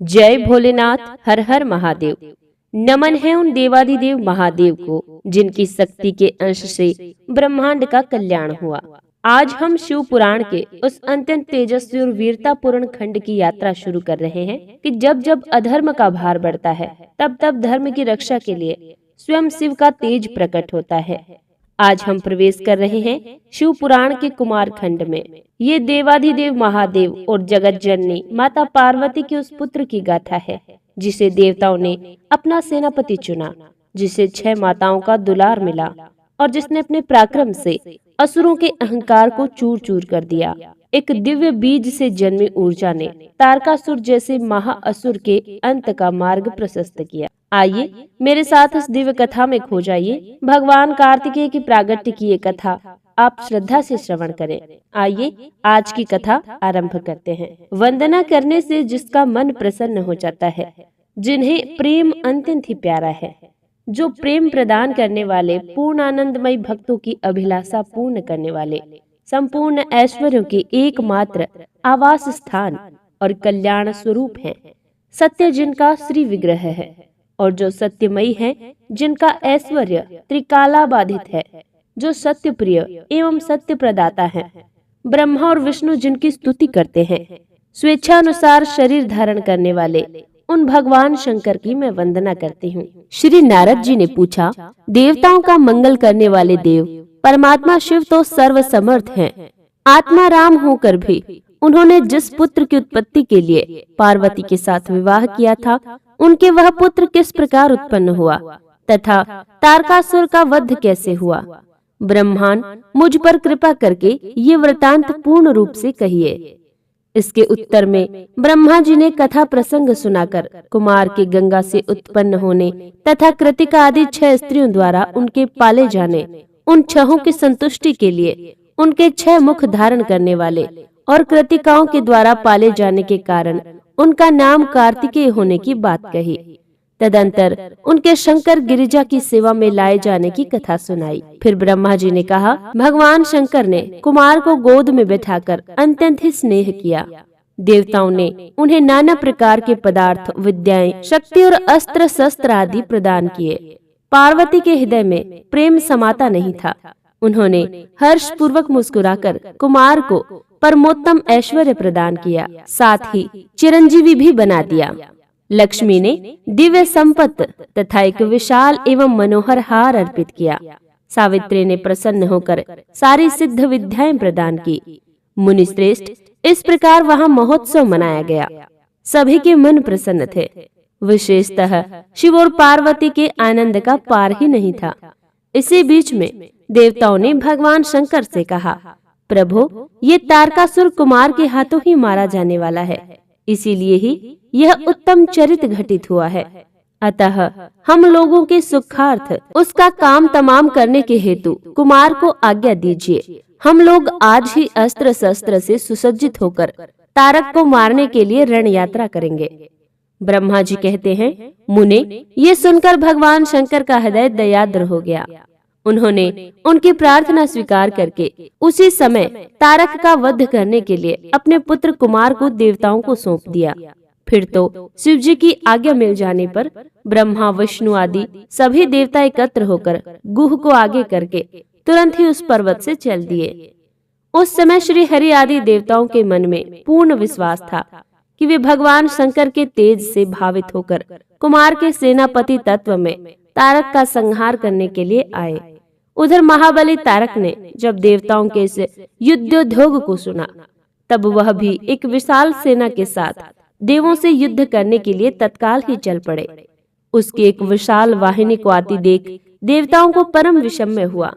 जय भोलेनाथ, हर हर महादेव। नमन है उन देवादिदेव महादेव को जिनकी शक्ति के अंश से ब्रह्मांड का कल्याण हुआ। आज हम शिव पुराण के उस अत्यंत तेजस्वी और वीरतापूर्ण खंड की यात्रा शुरू कर रहे हैं कि जब जब अधर्म का भार बढ़ता है तब तब धर्म की रक्षा के लिए स्वयं शिव का तेज प्रकट होता है। आज हम प्रवेश कर रहे हैं शिव पुराण के कुमार खंड में। ये देवाधिदेव महादेव और जगत जननी माता पार्वती के उस पुत्र की गाथा है जिसे देवताओं ने अपना सेनापति चुना, जिसे 6 माताओं का दुलार मिला और जिसने अपने पराक्रम से असुरों के अहंकार को चूर चूर कर दिया। एक दिव्य बीज से जन्मी ऊर्जा ने तारकासुर जैसे महाअसुर के अंत का मार्ग प्रशस्त किया। आइए मेरे साथ इस दिव्य कथा में खो जाइए। भगवान कार्तिकेय की प्रागट्य की ये कथा आप श्रद्धा से श्रवण करें। आइए आज की कथा आरंभ करते हैं। वंदना करने से जिसका मन प्रसन्न हो जाता है, जिन्हें प्रेम अत्यंत ही प्यारा है, जो प्रेम प्रदान करने वाले, पूर्ण आनंदमय भक्तों की अभिलाषा पूर्ण करने वाले, संपूर्ण ऐश्वर्यों के एकमात्र आवास स्थान और कल्याण स्वरूप हैं, सत्य जिनका श्री विग्रह है और जो सत्यमयी है, जिनका ऐश्वर्य त्रिकाला बाधित है, जो सत्य प्रिय एवं सत्य प्रदाता है, ब्रह्मा और विष्णु जिनकी स्तुति करते हैं, स्वेच्छा अनुसार शरीर धारण करने वाले उन भगवान शंकर की मैं वंदना करती हूँ। श्री नारद जी ने पूछा, देवताओं का मंगल करने वाले देव परमात्मा शिव तो सर्व समर्थ हैं। आत्मा राम होकर भी उन्होंने जिस पुत्र की उत्पत्ति के लिए पार्वती के साथ विवाह किया था, उनके वह पुत्र किस प्रकार उत्पन्न हुआ तथा तारकासुर का वध कैसे हुआ? ब्रह्मान मुझ पर कृपा करके ये वृतांत पूर्ण रूप से कहिए। इसके उत्तर में ब्रह्मा जी ने कथा प्रसंग सुनाकर कुमार के गंगा से उत्पन्न होने तथा कृतिका आदि 6 स्त्रियों द्वारा उनके पाले जाने, उन 6 की संतुष्टि के लिए उनके 6 मुख धारण करने वाले और कृतिकाओं के द्वारा पाले जाने के कारण उनका नाम कार्तिकेय होने की बात कही। तदंतर उनके शंकर गिरिजा की सेवा में लाए जाने की कथा सुनाई। फिर ब्रह्मा जी ने कहा, भगवान शंकर ने कुमार को गोद में बैठाकर अत्यंत ही स्नेह किया। देवताओं ने उन्हें नाना प्रकार के पदार्थ, विद्याएं, शक्ति और अस्त्र शस्त्र आदि प्रदान किए। पार्वती के हृदय में प्रेम समाता नहीं था। उन्होंने हर्ष पूर्वक मुस्कुराकर कुमार को परमोत्तम ऐश्वर्य प्रदान किया, साथ ही चिरंजीवी भी बना दिया। लक्ष्मी ने दिव्य संपत्ति तथा एक विशाल एवं मनोहर हार अर्पित किया। सावित्री ने प्रसन्न होकर सारी सिद्ध विद्याएं प्रदान की। मुनि श्रेष्ठ, इस प्रकार वहां महोत्सव मनाया गया। सभी के मन प्रसन्न थे। विशेषतः शिव और पार्वती के आनंद का पार ही नहीं था। इसी बीच में देवताओं ने भगवान शंकर से कहा, प्रभु, ये तारकासुर कुमार के हाथों ही मारा जाने वाला है, इसीलिए ही यह उत्तम चरित घटित हुआ है। अतः हम लोगों के सुखार्थ उसका काम तमाम करने के हेतु कुमार को आज्ञा दीजिए। हम लोग आज ही अस्त्र शस्त्र से सुसज्जित होकर तारक को मारने के लिए रण यात्रा करेंगे। ब्रह्मा जी कहते हैं, मुने, ये सुनकर भगवान शंकर का हृदय दयाद्र हो गया। उन्होंने उनकी प्रार्थना स्वीकार करके उसी समय तारक का वध करने के लिए अपने पुत्र कुमार को देवताओं को सौंप दिया। फिर तो शिव जी की आज्ञा मिल जाने पर ब्रह्मा, विष्णु आदि सभी देवता एकत्र होकर गुह को आगे करके तुरंत ही उस पर्वत से चल दिए। उस समय श्री हरि आदि देवताओं के मन में पूर्ण विश्वास था कि वे भगवान शंकर के तेज से भावित होकर कुमार के सेनापति तत्व में तारक का संहार करने के लिए आए। उधर महाबली तारक ने जब देवताओं के इस युद्धोद्योग को सुना, तब वह भी एक विशाल सेना के साथ देवों से युद्ध करने के लिए तत्काल ही चल पड़े। उसकी एक विशाल वाहिनी को आती देख देवताओं को परम विषम्य हुआ।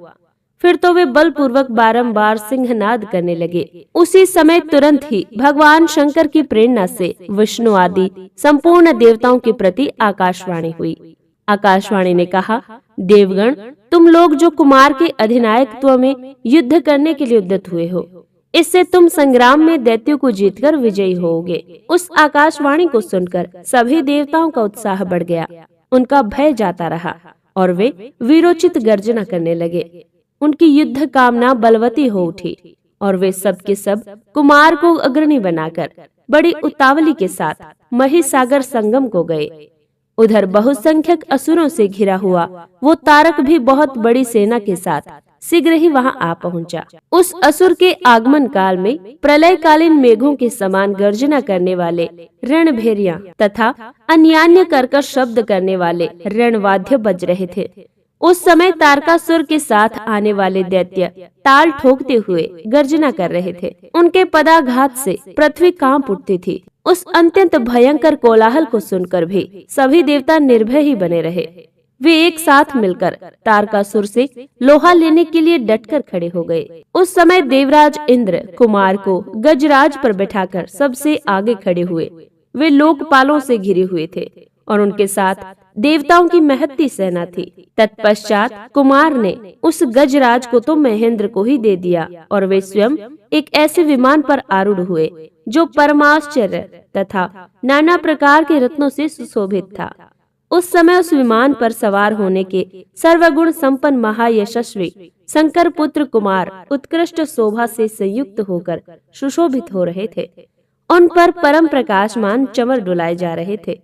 फिर तो वे बलपूर्वक बारंबार सिंहनाद करने लगे। उसी समय तुरंत ही भगवान शंकर की प्रेरणा से विष्णु आदि संपूर्ण देवताओं के प्रति आकाशवाणी हुई। आकाशवाणी ने कहा, देवगण, तुम लोग जो कुमार के अधिनायकत्व में युद्ध करने के लिए उद्यत हुए हो, इससे तुम संग्राम में दैत्यों को जीतकर विजयी होगे। उस आकाशवाणी को सुनकर सभी देवताओं का उत्साह बढ़ गया। उनका भय जाता रहा और वे वीरोचित गर्जना करने लगे। उनकी युद्ध कामना बलवती हो उठी और वे सब के सब कुमार को अग्रणी बनाकर बड़ी उतावली के साथ महिसागर संगम को गए। उधर बहुसंख्यक असुरों से घिरा हुआ वो तारक भी बहुत बड़ी सेना के साथ शीघ्र ही वहां आ पहुंचा। उस असुर के आगमन काल में प्रलयकालीन मेघों के समान गर्जना करने वाले रणभेरियां तथा अन्यान्य कर्कश शब्द करने वाले रणवाद्य बज रहे थे। उस समय तारकासुर के साथ आने वाले दैत्य ताल ठोकते हुए गर्जना कर रहे थे। उनके पदाघात से पृथ्वी कांप उठती थी। उस अत्यंत भयंकर कोलाहल को सुनकर भी सभी देवता निर्भय ही बने रहे। वे एक साथ मिलकर तारकासुर से लोहा लेने के लिए डटकर खड़े हो गए। उस समय देवराज इंद्र कुमार को गजराज पर बैठाकर सबसे आगे खड़े हुए। वे लोकपालों से घिरे हुए थे और उनके साथ देवताओं की महत्ती सेना थी। तत्पश्चात कुमार ने उस गजराज को तो महेंद्र को ही दे दिया और वे स्वयं एक ऐसे विमान पर आरूढ़ हुए जो परमाश्चर्य तथा नाना प्रकार के रत्नों से सुशोभित था। उस समय उस विमान पर सवार होने के सर्वगुण संपन्न महायशस्वी शंकर पुत्र कुमार उत्कृष्ट शोभा से संयुक्त होकर सुशोभित हो रहे थे। उन पर परम प्रकाशमान चमर डुलाए जा रहे थे।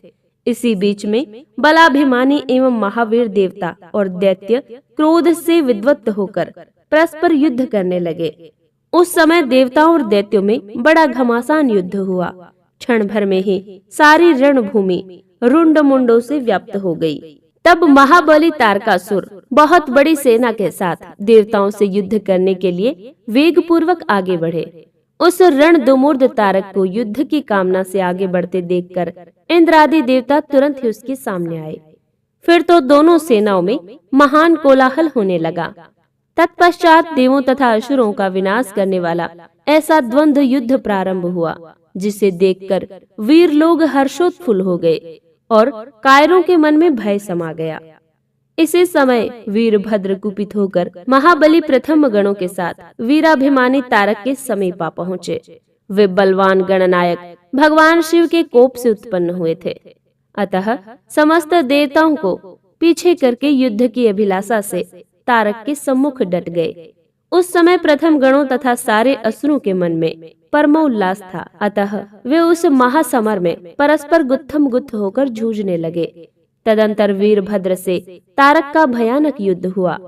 इसी बीच में बलाभिमानी एवं महावीर देवता और दैत्य क्रोध से विद्वत होकर परस्पर युद्ध करने लगे। उस समय देवताओं और दैत्यों में बड़ा घमासान युद्ध हुआ। क्षण भर में ही सारी रणभूमि रुंड मुंडों से व्याप्त हो गई। तब महाबली तारकासुर बहुत बड़ी सेना के साथ देवताओं से युद्ध करने के लिए वेग पूर्वक आगे बढ़े। उस रण दुमूर्ध तारक को युद्ध की कामना से आगे बढ़ते देखकर इंद्रादि देवता तुरंत ही उसके सामने आए। फिर तो दोनों सेनाओं में महान कोलाहल होने लगा। तत्पश्चात देवों तथा असुरों का विनाश करने वाला ऐसा द्वंद्व युद्ध प्रारंभ हुआ, जिसे देखकर वीर लोग हर्षोत्फुल्ल हो गए और कायरों के मन में भय समा गया। इसी समय वीरभद्र कुपित होकर महाबली प्रथम गणों के साथ वीराभिमानी तारक के समीप आ पहुँचे। वे बलवान गणनायक भगवान शिव के कोप से उत्पन्न हुए थे। अतः समस्त देवताओं को पीछे करके युद्ध की अभिलाषा से तारक के सम्मुख डट गए। उस समय प्रथम गणों तथा सारे असुरों के मन में परमोल्लास था। अतः वे उस महासमर में परस्पर गुत्थम गुत्थ होकर जूझने लगे। तदंतर वीरभद्र से तारक का भयानक युद्ध हुआ।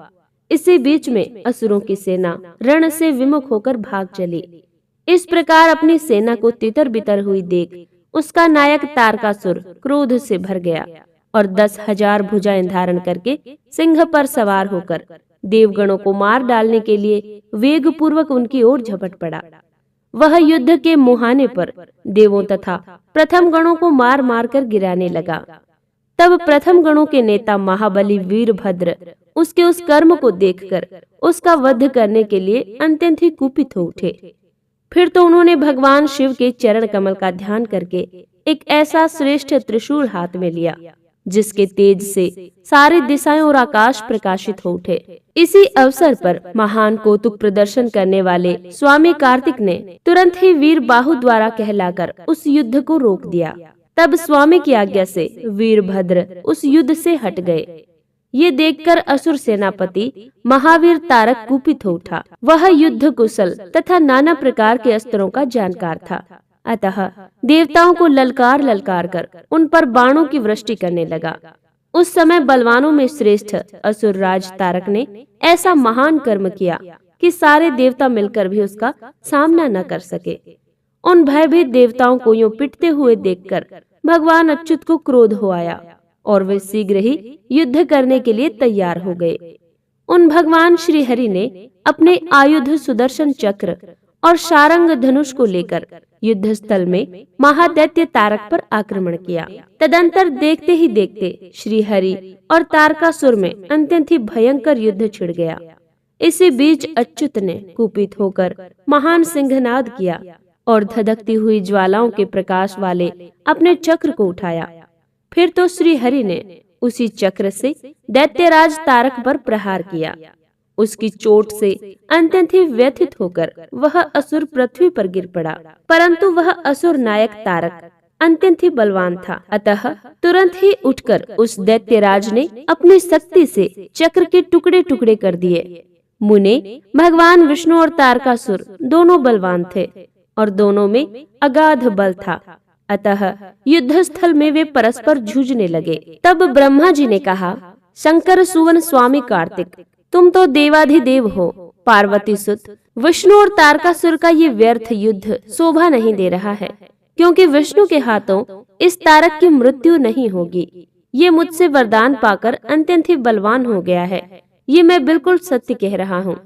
इसी बीच में असुरों की सेना रण से विमुख होकर भाग चली। इस प्रकार अपनी सेना को तितर बितर हुई देख उसका नायक तारकासुर क्रोध से भर गया और 10,000 भुजाएं धारण करके सिंह पर सवार होकर देवगणों को मार डालने के लिए वेग पूर्वक उनकी ओर झपट पड़ा। वह युद्ध के मुहाने पर देवों तथा प्रथम गणों को मार मार कर गिराने लगा। तब प्रथम गणों के नेता महाबली वीरभद्र उसके उस कर्म को देखकर उसका वध करने के लिए अत्यंत ही कुपित हो उठे। फिर तो उन्होंने भगवान शिव के चरण कमल का ध्यान करके एक ऐसा श्रेष्ठ त्रिशूल हाथ में लिया जिसके तेज से सारी दिशाएं और आकाश प्रकाशित हो उठे। इसी अवसर पर महान कौतुक प्रदर्शन करने वाले स्वामी कार्तिक ने तुरंत ही वीर बाहु द्वारा कहलाकर उस युद्ध को रोक दिया। तब स्वामी की आज्ञा से वीरभद्र उस युद्ध से हट गए। ये देखकर असुर सेनापति महावीर तारक कुपित हो उठा। वह युद्ध कुशल तथा नाना प्रकार के अस्त्रों का जानकार था। अतः देवताओं को ललकार ललकार कर उन पर बाणों की वृष्टि करने लगा। उस समय बलवानों में श्रेष्ठ असुर राज तारक ने ऐसा महान कर्म किया कि सारे देवता मिलकर भी उसका सामना न कर सके। उन भयभीत देवताओं को यूं पिटते हुए देखकर भगवान अच्युत को क्रोध हो आया और वे शीघ्र ही युद्ध करने के लिए तैयार हो गए। उन भगवान श्री हरि ने अपने आयुध सुदर्शन चक्र और शारंग धनुष को लेकर युद्ध स्थल में महादैत्य तारक पर आक्रमण किया। तदंतर देखते ही देखते श्री हरि और तारकासुर में अत्यंत ही भयंकर युद्ध छिड़ गया। इसी बीच अच्युत ने कुपित होकर महान सिंहनाद किया और धधकती हुई ज्वालाओं के प्रकाश वाले अपने चक्र को उठाया। फिर तो श्री हरि ने उसी चक्र से दैत्यराज तारक पर प्रहार किया। उसकी चोट से अत्यंत ही व्यथित होकर वह असुर पृथ्वी पर गिर पड़ा, परंतु वह असुर नायक तारक अत्यंत ही बलवान था। अतः तुरंत ही उठकर उस दैत्यराज ने अपनी शक्ति से चक्र के टुकड़े टुकड़े कर दिए। मुने भगवान विष्णु और तारकासुर दोनों बलवान थे। और दोनों में अगाध बल था। अतः युद्ध स्थल में वे परस्पर जूझने लगे। तब ब्रह्मा जी ने कहा, शंकर सुवन स्वामी कार्तिक, तुम तो देवाधिदेव हो। पार्वती सुत विष्णु और तारकासुर का ये व्यर्थ युद्ध शोभा नहीं दे रहा है, क्योंकि विष्णु के हाथों इस तारक की मृत्यु नहीं होगी। ये मुझसे वरदान पाकर अत्यंत ही बलवान हो गया है। ये मैं बिल्कुल सत्य कह रहा हूँ।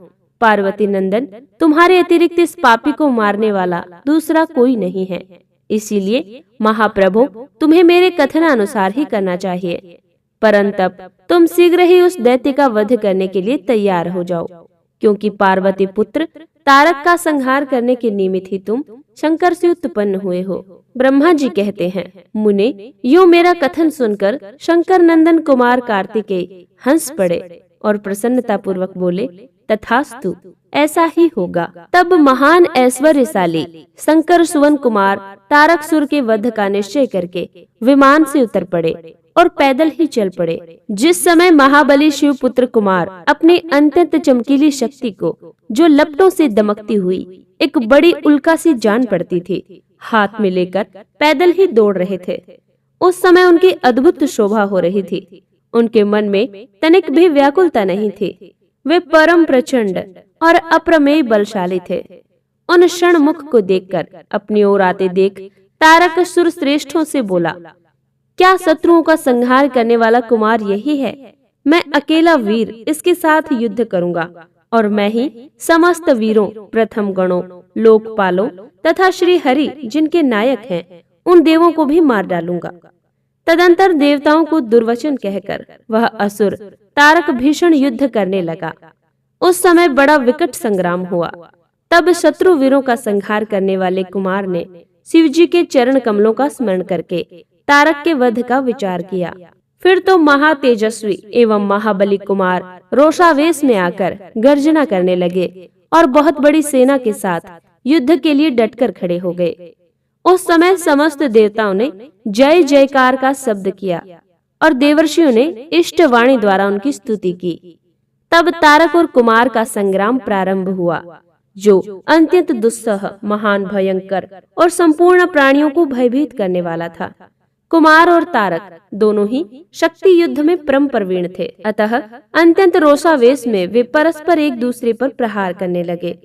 पार्वती नंदन, तुम्हारे अतिरिक्त इस पापी को मारने वाला दूसरा कोई नहीं है। इसीलिए महाप्रभु, तुम्हें मेरे कथनानुसार ही करना चाहिए। परंतप तुम शीघ्र ही उस दैत्य का वध करने के लिए तैयार हो जाओ, क्योंकि पार्वती पुत्र तारक का संहार करने के निमित्त ही तुम शंकर से उत्पन्न हुए हो। ब्रह्मा जी कहते हैं, मुने, यूं मेरा कथन सुनकर शंकर नंदन कुमार कार्तिकेय हंस पड़े और प्रसन्नता पूर्वक बोले, तथास्तु, ऐसा ही होगा। तब महान ऐश्वर्यशाली शंकर सुवन कुमार तारकसुर के वध का निश्चय करके विमान से उतर पड़े और पैदल ही चल पड़े। जिस समय महाबली शिवपुत्र कुमार अपनी अत्यंत चमकीली शक्ति को, जो लपटों से दमकती हुई एक बड़ी उल्का सी जान पड़ती थी, हाथ में लेकर पैदल ही दौड़ रहे थे, उस समय उनकी अद्भुत शोभा हो रही थी। उनके मन में तनिक भी व्याकुलता नहीं थी। वे परम प्रचंड और अप्रमेय बलशाली थे। उन षणमुख को देखकर अपनी ओर आते देख तारकासुर श्रेष्ठों से बोला, क्या शत्रुओं का संहार करने वाला कुमार यही है? मैं अकेला वीर इसके साथ युद्ध करूंगा और मैं ही समस्त वीरों, प्रथम गणों, लोकपालों तथा श्री हरि जिनके नायक हैं, उन देवों को भी मार डालूंगा। तदंतर देवताओं को दुर्वचन कहकर वह असुर तारक भीषण युद्ध करने लगा। उस समय बड़ा विकट संग्राम हुआ। तब शत्रु वीरों का संहार करने वाले कुमार ने शिवजी के चरण कमलों का स्मरण करके तारक के वध का विचार किया। फिर तो महातेजस्वी एवं महाबली कुमार रोषावेश में आकर गर्जना करने लगे और बहुत बड़ी सेना के साथ युद्ध के लिए डटकर खड़े हो गए। उस समय समस्त देवताओं ने जय जयकार का शब्द किया और देवर्षियों ने इष्ट वाणी द्वारा उनकी स्तुति की। तब तारक और कुमार का संग्राम प्रारंभ हुआ, जो अत्यंत दुस्सह, महान, भयंकर और संपूर्ण प्राणियों को भयभीत करने वाला था। कुमार और तारक दोनों ही शक्ति युद्ध में परम प्रवीण थे। अतः अत्यंत रोषावेश में वे परस्पर एक दूसरे पर प्रहार करने लगे।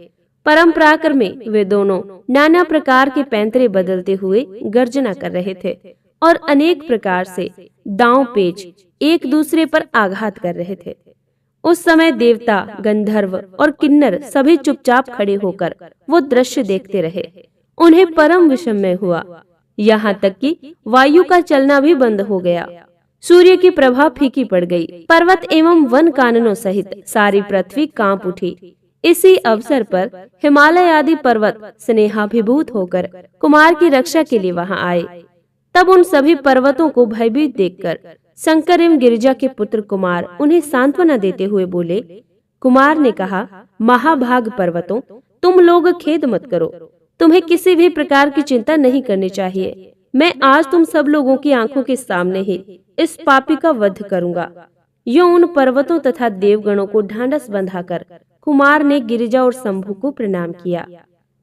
परम पराक्रमी वे दोनों नाना प्रकार के पैंतरे बदलते हुए गर्जना कर रहे थे और अनेक प्रकार से दांव पेच एक दूसरे पर आघात कर रहे थे। उस समय देवता, गंधर्व और किन्नर सभी चुपचाप खड़े होकर वो दृश्य देखते रहे। उन्हें परम विस्मय हुआ, यहाँ तक कि वायु का चलना भी बंद हो गया। सूर्य की प्रभा फीकी पड़ गई। पर्वत एवं वन काननों सहित सारी पृथ्वी कांप उठी। इसी अवसर पर हिमालय आदि पर्वत स्नेहाभिभूत होकर कुमार की रक्षा के लिए वहां आए। तब उन सभी पर्वतों को भयभीत देखकर शंकर एवं गिरिजा के पुत्र कुमार उन्हें सांत्वना देते हुए बोले। कुमार ने कहा, महाभाग पर्वतों, तुम लोग खेद मत करो। तुम्हें किसी भी प्रकार की चिंता नहीं करनी चाहिए। मैं आज तुम सब लोगों की आंखों के सामने ही इस पापी का वध करूंगा। यूं उन पर्वतों तथा देवगणों को ढांढस बंधाकर कुमार ने गिरिजा और शंभु को प्रणाम किया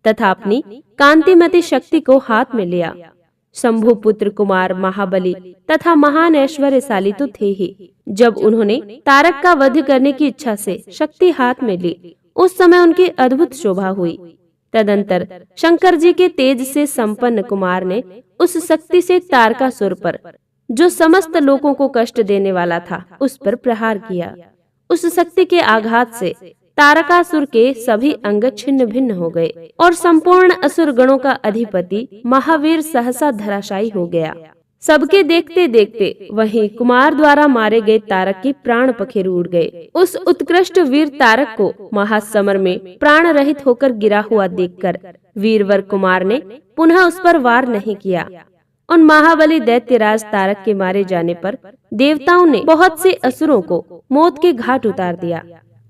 तथा अपनी कांतिमती शक्ति को हाथ में लिया। शंभु पुत्र कुमार महाबली तथा महान ऐश्वर्यशाली तो थे ही। जब उन्होंने तारक का वध करने की इच्छा से शक्ति हाथ में ली, उस समय उनकी अद्भुत शोभा हुई। तदंतर शंकर जी के तेज से संपन्न कुमार ने उस शक्ति से तारकासुर पर, जो समस्त लोगों को कष्ट देने वाला था, उस पर प्रहार किया। उस शक्ति के आघात से तारकासुर के सभी अंग छिन्न भिन्न हो गए और संपूर्ण असुर गणों का अधिपति महावीर सहसा धराशायी हो गया। सबके देखते देखते वहीं कुमार द्वारा मारे गए तारक के प्राण पखेरु उड़ गए। उस उत्कृष्ट वीर तारक को महासमर में प्राण रहित होकर गिरा हुआ देखकर वीरवर कुमार ने पुनः उस पर वार नहीं किया। उन महाबली दैत्यराज तारक के मारे जाने पर देवताओं ने बहुत से असुरों को मौत के घाट उतार दिया।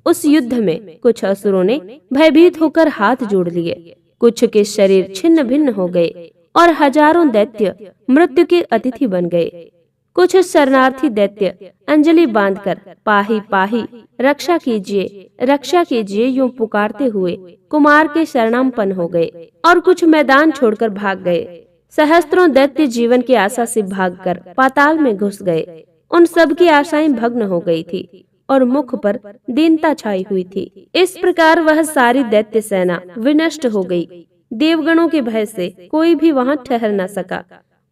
उस युद्ध में कुछ असुरों ने भयभीत होकर हाथ जोड़ लिए, कुछ के शरीर छिन्न भिन्न हो गए और हजारों दैत्य मृत्यु के अतिथि बन गए। कुछ शरणार्थी दैत्य अंजलि बांधकर पाही पाही रक्षा कीजिए यूं पुकारते हुए कुमार के शरणापन्न हो गए और कुछ मैदान छोड़कर भाग गए। सहस्त्रों दैत्य जीवन की आशा से भागकर पाताल में घुस गए। उन सब की आशाएं भग्न हो गई थी और मुख पर दीनता छाई हुई थी। इस प्रकार वह सारी दैत्य सेना विनष्ट हो गई। देवगणों के भय से कोई भी वहां ठहर न सका।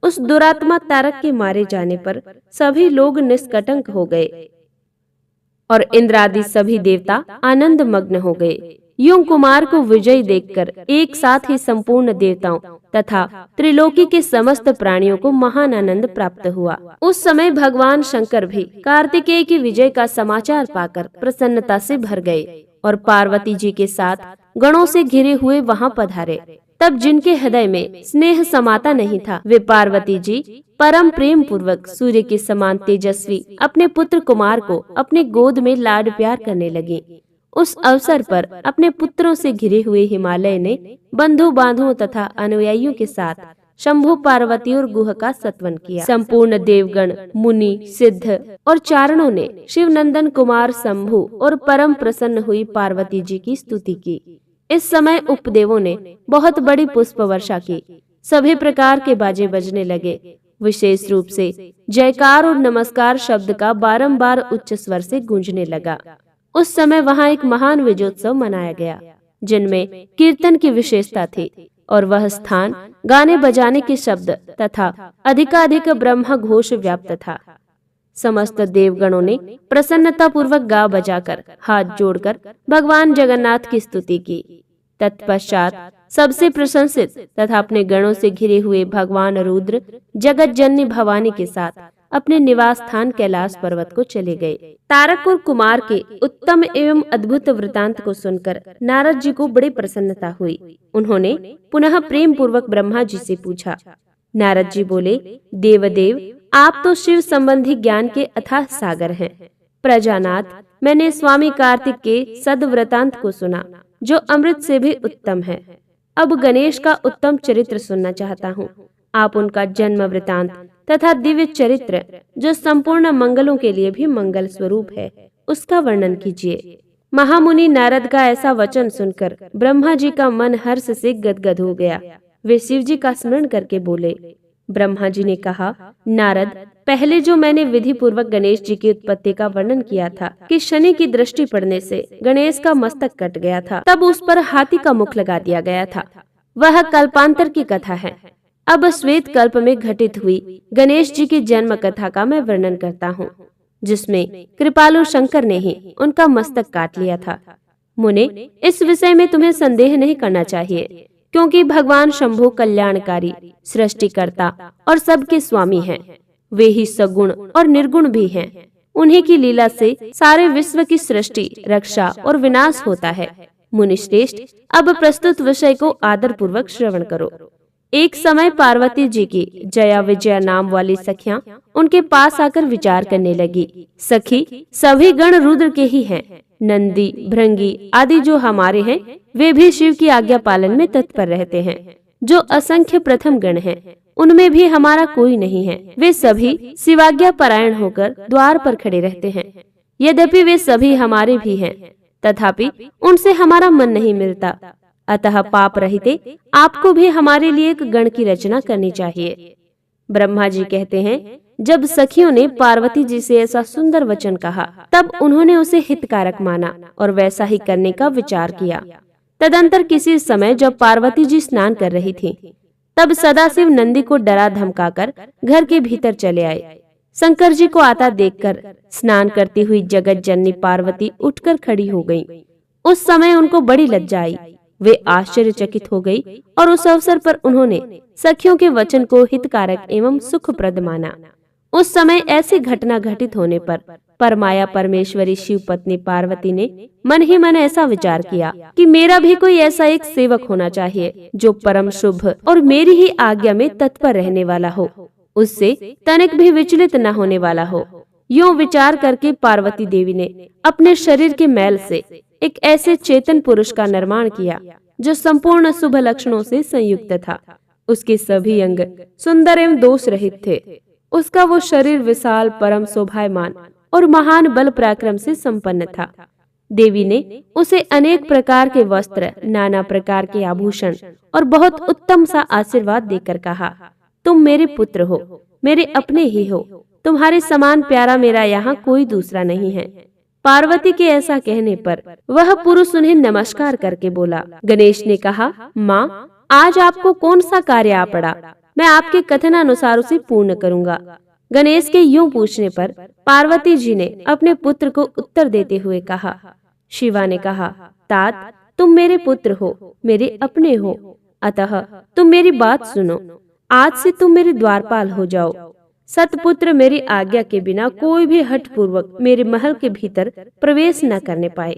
उस दुरात्मा तारक के मारे जाने पर सभी लोग निष्कंटक हो गए और इंद्रादि सभी देवता आनंद मग्न हो गए। यूं कुमार को विजयी देखकर एक साथ ही संपूर्ण देवताओं तथा त्रिलोकी के समस्त प्राणियों को महान आनंद प्राप्त हुआ। उस समय भगवान शंकर भी कार्तिकेय की विजय का समाचार पाकर प्रसन्नता से भर गए और पार्वती जी के साथ गणों से घिरे हुए वहां पधारे। तब जिनके हृदय में स्नेह समाता नहीं था, वे पार्वती जी परम प्रेम पूर्वक सूर्य के समान तेजस्वी अपने पुत्र कुमार को अपने गोद में लाड प्यार करने लगी। उस अवसर पर अपने पुत्रों से घिरे हुए हिमालय ने बंधु बांधुओं तथा अनुयायियों के साथ शंभु, पार्वती और गुह का सत्वन किया। संपूर्ण देवगण, मुनि, सिद्ध और चारणों ने शिव नंदन कुमार शंभु और परम प्रसन्न हुई पार्वती जी की स्तुति की। इस समय उपदेवों ने बहुत बड़ी पुष्प वर्षा की। सभी प्रकार के बाजे बजने लगे। विशेष रूप से जयकार और नमस्कार शब्द का बारंबार उच्च स्वर से गूंजने लगा। उस समय वहां एक महान विजयोत्सव मनाया गया, जिनमें कीर्तन की विशेषता थी और वह स्थान गाने बजाने के शब्द तथा अधिकाधिक ब्रह्म घोष व्याप्त था। समस्त देवगणों ने प्रसन्नता पूर्वक गा बजाकर हाथ जोड़कर भगवान जगन्नाथ की स्तुति की। तत्पश्चात सबसे प्रशंसित तथा अपने गणों से घिरे हुए भगवान रुद्र जगत जननी भवानी के साथ अपने निवास स्थान कैलाश पर्वत को चले गए। तारक और कुमार के उत्तम एवं अद्भुत वृतांत को सुनकर नारद जी को बड़ी प्रसन्नता हुई। उन्होंने पुनः प्रेम पूर्वक ब्रह्मा जी से पूछा। नारद जी बोले, देवदेव, आप तो शिव संबंधी ज्ञान के अथाह सागर हैं। प्रजानाथ, मैंने स्वामी कार्तिक के सद्वृतांत को सुना, जो अमृत से भी उत्तम है। अब गणेश का उत्तम चरित्र सुनना चाहता हूँ। आप उनका जन्म वृतांत तथा दिव्य चरित्र, जो संपूर्ण मंगलों के लिए भी मंगल स्वरूप है, उसका वर्णन कीजिए। महामुनि नारद का ऐसा वचन सुनकर ब्रह्मा जी का मन हर्ष से गदगद हो गया। वे शिव जी का स्मरण करके बोले। ब्रह्मा जी ने कहा, नारद, पहले जो मैंने विधि पूर्वक गणेश जी की उत्पत्ति का वर्णन किया था कि शनि की दृष्टि पड़ने से गणेश का मस्तक कट गया था, तब उस पर हाथी का मुख लगा दिया गया था, वह कल्पांतर की कथा है। अब श्वेत कल्प में घटित हुई गणेश जी की जन्म कथा का मैं वर्णन करता हूँ, जिसमें कृपालु शंकर ने ही उनका मस्तक काट लिया था। मुने, इस विषय में तुम्हें संदेह नहीं करना चाहिए, क्योंकि भगवान शंभु कल्याणकारी, सृष्टिकर्ता और सबके स्वामी हैं। वे ही सगुण और निर्गुण भी हैं। उन्हीं की लीला से सारे विश्व की सृष्टि, रक्षा और विनाश होता है। मुनिश्रेष्ठ, अब प्रस्तुत विषय को आदर पूर्वक श्रवण करो। एक समय पार्वती जी की जया विजया नाम वाली सखियां उनके पास आकर विचार करने लगी। सखी, सभी गण रुद्र के ही हैं। नंदी, भृंगी आदि जो हमारे हैं, वे भी शिव की आज्ञा पालन में तत्पर रहते हैं। जो असंख्य प्रथम गण हैं, उनमें भी हमारा कोई नहीं है। वे सभी शिवाज्ञा परायण होकर द्वार पर खड़े रहते हैं। यद्यपि वे सभी हमारे भी हैं, तथापि उनसे हमारा मन नहीं मिलता। अतः पाप रहिते आपको भी हमारे लिए एक गण की रचना करनी चाहिए। ब्रह्मा जी कहते हैं, जब सखियों ने पार्वती जी से ऐसा सुंदर वचन कहा, तब उन्होंने उसे हितकारक माना और वैसा ही करने का विचार किया। तदंतर किसी समय जब पार्वती जी स्नान कर रही थी, तब सदाशिव नंदी को डरा धमकाकर घर के भीतर चले आए। शंकर जी को आता देखकर स्नान करती हुई जगत जननी पार्वती उठकर खड़ी हो गईं। उस समय उनको बड़ी लज्जा आई। वे आश्चर्यचकित हो गई और उस अवसर पर उन्होंने सखियों के वचन को हितकारक एवं सुखप्रद माना। उस समय ऐसी घटना घटित होने पर परमाया परमेश्वरी शिव पत्नी पार्वती ने मन ही मन ऐसा विचार किया कि मेरा भी कोई ऐसा एक सेवक होना चाहिए, जो परम शुभ और मेरी ही आज्ञा में तत्पर रहने वाला हो, उससे तनिक भी विचलित न होने वाला हो। यूं विचार करके पार्वती देवी ने अपने शरीर के मैल से एक ऐसे चेतन पुरुष का निर्माण किया, जो संपूर्ण शुभ लक्षणों से संयुक्त था। उसके सभी अंग सुंदर एवं दोष रहित थे। उसका वो शरीर विशाल, परम शोभायमान और महान बल पराक्रम से संपन्न था। देवी ने उसे अनेक प्रकार के वस्त्र, नाना प्रकार के आभूषण और बहुत उत्तम सा आशीर्वाद देकर कहा, तुम मेरे पुत्र हो, मेरे अपने ही हो। तुम्हारे समान प्यारा मेरा यहाँ कोई दूसरा नहीं है। पार्वती के ऐसा कहने पर वह पुरुष उन्हें नमस्कार करके बोला। गणेश ने कहा, माँ, आज आपको कौन सा कार्य आ पड़ा? मैं आपके कथनानुसार उसे पूर्ण करूंगा। गणेश के यूं पूछने पर पार्वती जी ने अपने पुत्र को उत्तर देते हुए कहा। शिवा ने कहा, तात, तुम मेरे पुत्र हो, मेरे अपने हो, अतः तुम मेरी बात सुनो। आज से तुम मेरे द्वारपाल हो जाओ। सतपुत्र मेरी आज्ञा के बिना कोई भी हठ पूर्वक मेरे महल के भीतर प्रवेश न करने पाए,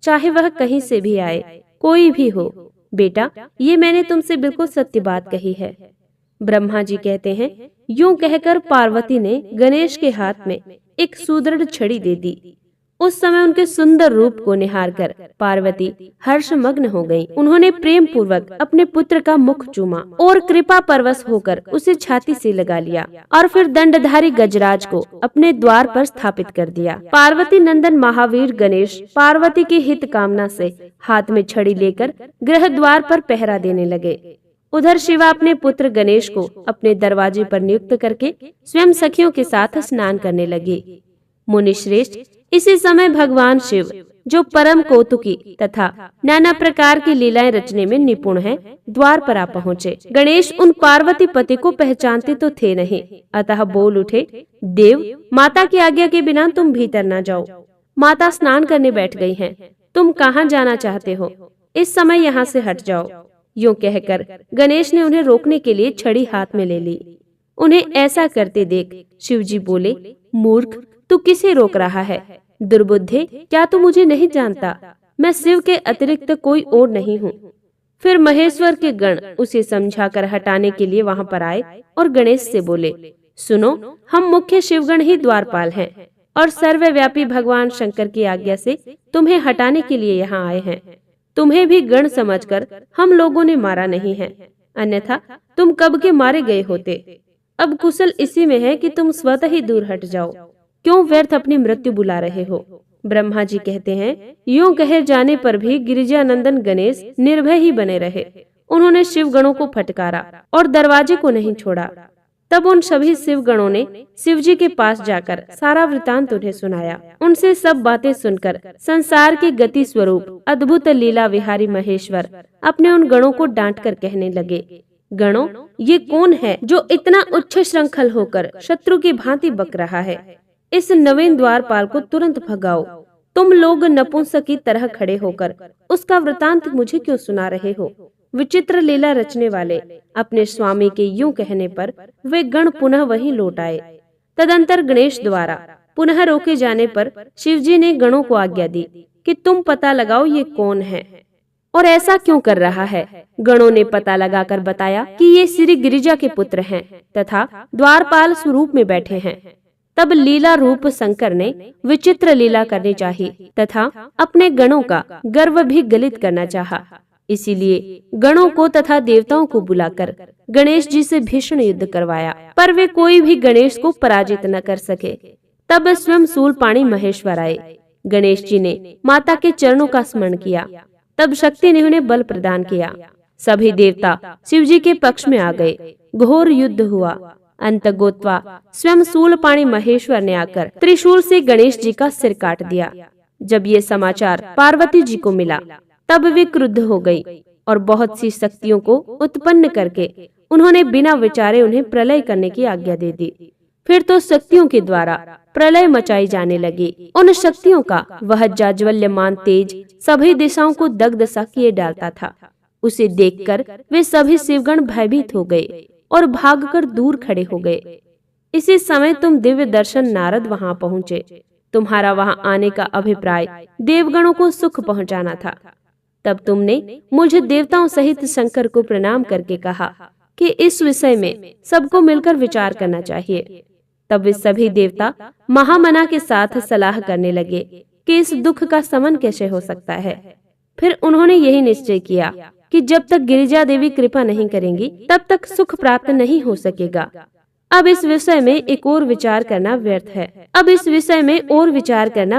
चाहे वह कहीं से भी आए, कोई भी हो। बेटा, ये मैंने तुमसे बिल्कुल सत्य बात कही है। ब्रह्मा जी कहते हैं, यूं कहकर पार्वती ने गणेश के हाथ में एक सुदृढ़ छड़ी दे दी। उस समय उनके सुंदर रूप को निहारकर पार्वती हर्षमग्न हो गईं। उन्होंने प्रेम पूर्वक अपने पुत्र का मुख चूमा और कृपा परवश होकर उसे छाती से लगा लिया और फिर दंडधारी गजराज को अपने द्वार पर स्थापित कर दिया। पार्वती नंदन महावीर गणेश पार्वती की हित कामना से हाथ में छड़ी लेकर गृह द्वार पर पहरा देने लगे। उधर शिवा अपने पुत्र गणेश को अपने दरवाजे पर नियुक्त करके स्वयं सखियों के साथ स्नान करने लगे। मुनिश्रेष्ठ, इसी समय भगवान शिव, जो परम कौतुकी तथा नाना प्रकार की लीलाएं रचने में निपुण हैं, द्वार पर आ पहुँचे। गणेश उन पार्वती पति को पहचानते तो थे नहीं, अतः बोल उठे, देव, माता की आज्ञा के बिना तुम भीतर न जाओ। माता स्नान करने बैठ गई हैं। तुम कहाँ जाना चाहते हो? इस समय यहाँ से हट जाओ। यूं कहकर गणेश ने उन्हें रोकने के लिए छड़ी हाथ में ले ली। उन्हें ऐसा करते देख शिवजी बोले, मूर्ख, तू किसे रोक रहा है? दुर्बुद्धे, क्या तू मुझे नहीं जानता? मैं शिव के अतिरिक्त कोई और नहीं हूँ। फिर महेश्वर के गण उसे समझाकर हटाने के लिए वहां पर आए और गणेश से बोले, सुनो, हम मुख्य शिवगण ही द्वारपाल हैं और सर्वव्यापी भगवान शंकर की आज्ञा से तुम्हें हटाने के लिए यहाँ आए हैं। तुम्हें भी गण समझकर हम लोगों ने मारा नहीं है, अन्यथा तुम कब के मारे गए होते। अब कुशल इसी में है कि तुम स्वतः ही दूर हट जाओ। क्यों व्यर्थ अपनी मृत्यु बुला रहे हो? ब्रह्मा जी कहते हैं, यूं कहे जाने पर भी गिरिजानंदन गणेश निर्भय ही बने रहे। उन्होंने शिवगणों को फटकारा और दरवाजे को नहीं छोड़ा। तब उन सभी शिवगणों ने शिवजी के पास जाकर सारा वृतांत उन्हें सुनाया। उनसे सब बातें सुनकर संसार की गति स्वरूप अद्भुत लीला विहारी महेश्वर अपने उन गणों को डांट कर कहने लगे, गणों, ये कौन है जो इतना उच्च श्रृंखल होकर शत्रु की भांति बक रहा है? इस नवीन द्वारपाल को तुरंत भगाओ। तुम लोग नपुंसक की तरह खड़े होकर उसका वृतांत मुझे क्यों सुना रहे हो? विचित्र लीला रचने वाले। अपने स्वामी के यूं कहने पर वे गण पुनः वहीं लौट आए। तदंतर गणेश द्वारा पुनः रोके जाने पर शिवजी ने गणों को आज्ञा दी कि तुम पता लगाओ ये कौन है और ऐसा क्यों कर रहा है। गणों ने पता लगाकर बताया कि ये श्री गिरिजा के पुत्र हैं तथा द्वारपाल स्वरूप में बैठे हैं। तब लीला रूप शंकर ने विचित्र लीला करनी चाहिए तथा अपने गणों का गर्व भी गलित करना चाहा। इसीलिए गणों को तथा देवताओं को बुलाकर गणेश जी से भीषण युद्ध करवाया, पर वे कोई भी गणेश को पराजित न कर सके। तब स्वयं शूलपाणी महेश्वर आए। गणेश जी ने माता के चरणों का स्मरण किया। तब शक्ति ने उन्हें बल प्रदान किया। सभी देवता शिवजी के पक्ष में आ गए। घोर युद्ध हुआ। अंत गोत्वा स्वयं शूलपाणी महेश्वर ने आकर त्रिशूल से गणेश जी का सिर काट दिया। जब ये समाचार पार्वती जी को मिला तब वे क्रुद्ध हो गई और बहुत सी शक्तियों को उत्पन्न करके उन्होंने बिना विचारे उन्हें प्रलय करने की आज्ञा दे दी। फिर तो शक्तियों के द्वारा प्रलय मचाई जाने लगी। उन शक्तियों का वह जाज्वल्यमान तेज सभी दिशाओं को दग्ध सा किए डालता था। उसे देखकर वे सभी शिवगण भयभीत हो गए और भागकर दूर खड़े हो गए। इसी समय तुम दिव्य दर्शन नारद वहां पहुँचे। तुम्हारा वहां आने का अभिप्राय देवगणों को सुख पहुंचाना था। तब तुमने मुझे देवताओं सहित शंकर को प्रणाम करके कहा कि इस विषय में सबको मिलकर विचार करना चाहिए। तब वे सभी देवता महामना के साथ सलाह करने लगे कि इस दुख का शमन कैसे हो सकता है। फिर उन्होंने यही निश्चय किया कि जब तक गिरिजा देवी कृपा नहीं करेंगी तब तक सुख प्राप्त नहीं हो सकेगा। अब इस विषय में एक और विचार करना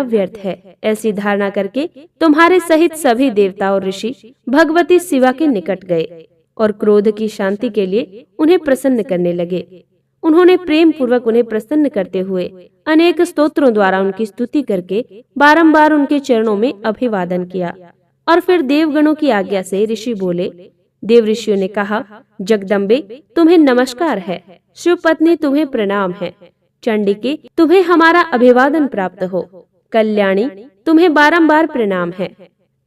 व्यर्थ है। ऐसी धारणा करके तुम्हारे सहित सभी देवता और ऋषि भगवती शिवा के निकट गए और क्रोध की शांति के लिए उन्हें प्रसन्न करने लगे। उन्होंने प्रेम पूर्वक उन्हें प्रसन्न करते हुए अनेक स्तोत्रों द्वारा उनकी स्तुति करके बारंबार उनके चरणों में अभिवादन किया। और फिर देवगणों की आज्ञा से ऋषि बोले। देव ऋषियों ने कहा, जगदम्बे तुम्हें नमस्कार है, शिव पत्नी तुम्हें प्रणाम है, चंडिके तुम्हें हमारा अभिवादन प्राप्त हो, कल्याणी तुम्हें बारंबार प्रणाम है,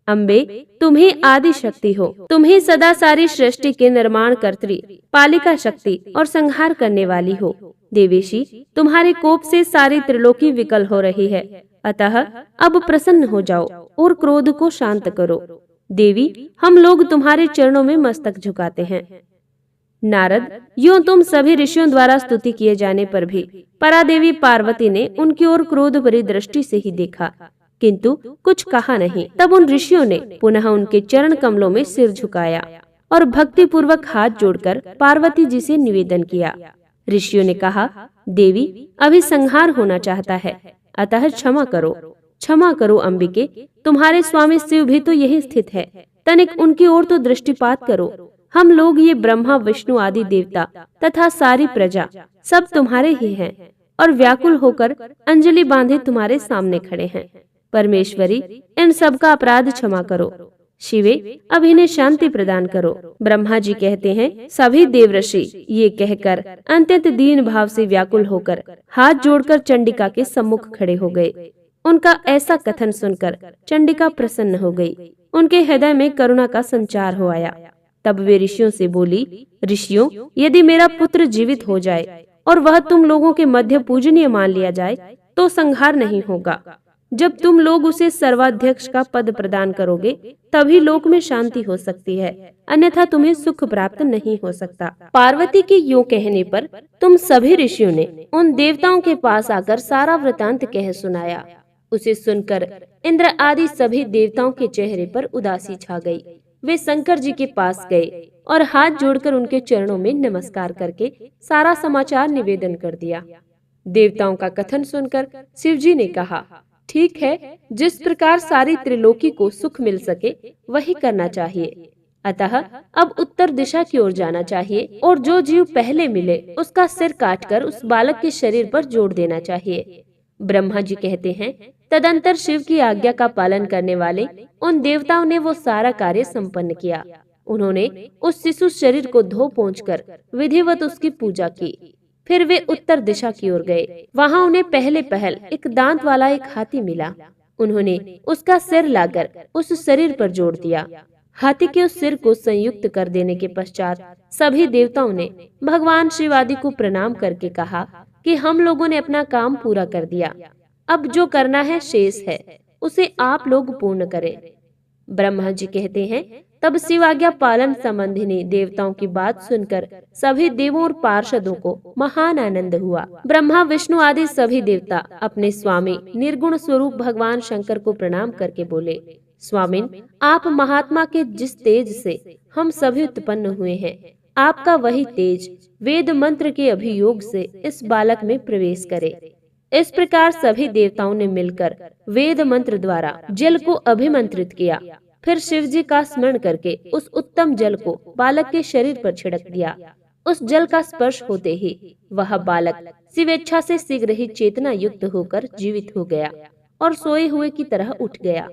अम्बे तुम्हें आदि शक्ति हो, तुम्हें सदा सारी सृष्टि के निर्माण कर्त्री, पालिका शक्ति और संहार करने वाली हो। देवेशी तुम्हारे कोप से सारी त्रिलोकी विकल हो रही है, अतः अब प्रसन्न हो जाओ और क्रोध को शांत करो। देवी हम लोग तुम्हारे चरणों में मस्तक झुकाते हैं। नारद, यूं तुम सभी ऋषियों द्वारा स्तुति किए जाने पर भी परादेवी पार्वती ने उनकी ओर क्रोध भरी दृष्टि से ही देखा, किंतु कुछ कहा नहीं। तब उन ऋषियों ने पुनः उनके चरण कमलों में सिर झुकाया और भक्ति पूर्वक हाथ जोड़कर पार्वती जी से निवेदन किया। ऋषियों ने कहा, देवी अभी संहार होना चाहता है, अतः क्षमा करो अंबिके, तुम्हारे स्वामी शिव भी तो यही स्थित है, तनिक उनकी ओर तो दृष्टिपात करो। हम लोग ये ब्रह्मा विष्णु आदि देवता तथा सारी प्रजा सब तुम्हारे ही हैं और व्याकुल होकर अंजलि बांधे तुम्हारे सामने खड़े हैं। परमेश्वरी इन सब का अपराध क्षमा करो। शिवे अब इन्हें शांति प्रदान करो। ब्रह्मा जी कहते हैं, सभी देवऋषि ये कहकर अत्यंत दीन भाव से व्याकुल होकर हाथ जोड़कर चंडिका के सम्मुख खड़े हो गए। उनका ऐसा कथन सुनकर चंडिका प्रसन्न हो गई। उनके हृदय में करुणा का संचार हो आया। तब वे ऋषियों से बोली, ऋषियों यदि मेरा पुत्र जीवित हो जाए और वह तुम लोगों के मध्य पूजनीय मान लिया जाए तो संहार नहीं होगा। जब तुम लोग उसे सर्वाध्यक्ष का पद प्रदान करोगे तभी लोक में शांति हो सकती है, अन्यथा तुम्हें सुख प्राप्त नहीं हो सकता। पार्वती के यूं कहने पर तुम सभी ऋषियों ने उन देवताओं के पास आकर सारा वृतांत कह सुनाया। उसे सुनकर इंद्र आदि सभी देवताओं के चेहरे पर उदासी छा गई। वे शंकर जी के पास गए और हाथ जोड़कर उनके चरणों में नमस्कार करके सारा समाचार निवेदन कर दिया। देवताओं का कथन सुनकर शिव जी ने कहा, ठीक है, जिस प्रकार सारी त्रिलोकी को सुख मिल सके वही करना चाहिए। अतः अब उत्तर दिशा की ओर जाना चाहिए और जो जीव पहले मिले उसका सिर काटकर उस बालक के शरीर पर जोड़ देना चाहिए। ब्रह्मा जी कहते हैं, तदंतर शिव की आज्ञा का पालन करने वाले उन देवताओं ने वो सारा कार्य संपन्न किया। उन्होंने उस शिशु शरीर को धो पोंछकर विधिवत उसकी पूजा की। फिर वे उत्तर दिशा की ओर गए। वहां उन्हें पहले पहल एक दांत वाला एक हाथी मिला। उन्होंने उसका सिर लाकर उस शरीर पर जोड़ दिया। हाथी के उस सिर को संयुक्त कर देने के पश्चात सभी देवताओं ने भगवान शिव आदि को प्रणाम करके कहा कि हम लोगों ने अपना काम पूरा कर दिया, अब जो करना है शेष है, उसे आप लोग पूर्ण करें। ब्रह्मा जी कहते हैं, तब शिव आज्ञा पालन संबंधिनी देवताओं की बात सुनकर सभी देवों और पार्षदों को महान आनंद हुआ। ब्रह्मा विष्णु आदि सभी देवता अपने स्वामी निर्गुण स्वरूप भगवान शंकर को प्रणाम करके बोले, स्वामिन, आप महात्मा के जिस तेज से हम सभी उत्पन्न हुए हैं, आपका वही तेज वेद मंत्र के अभियोग से इस बालक में प्रवेश करे। इस प्रकार सभी देवताओं ने मिलकर वेद मंत्र द्वारा जल को अभिमंत्रित किया। फिर शिव जी का स्मरण करके उस उत्तम जल को बालक के शरीर पर छिड़क दिया। उस जल का स्पर्श होते ही वह बालक शिवेच्छा से शीघ्र ही चेतना युक्त होकर जीवित हो गया और सोए हुए की तरह उठ गया।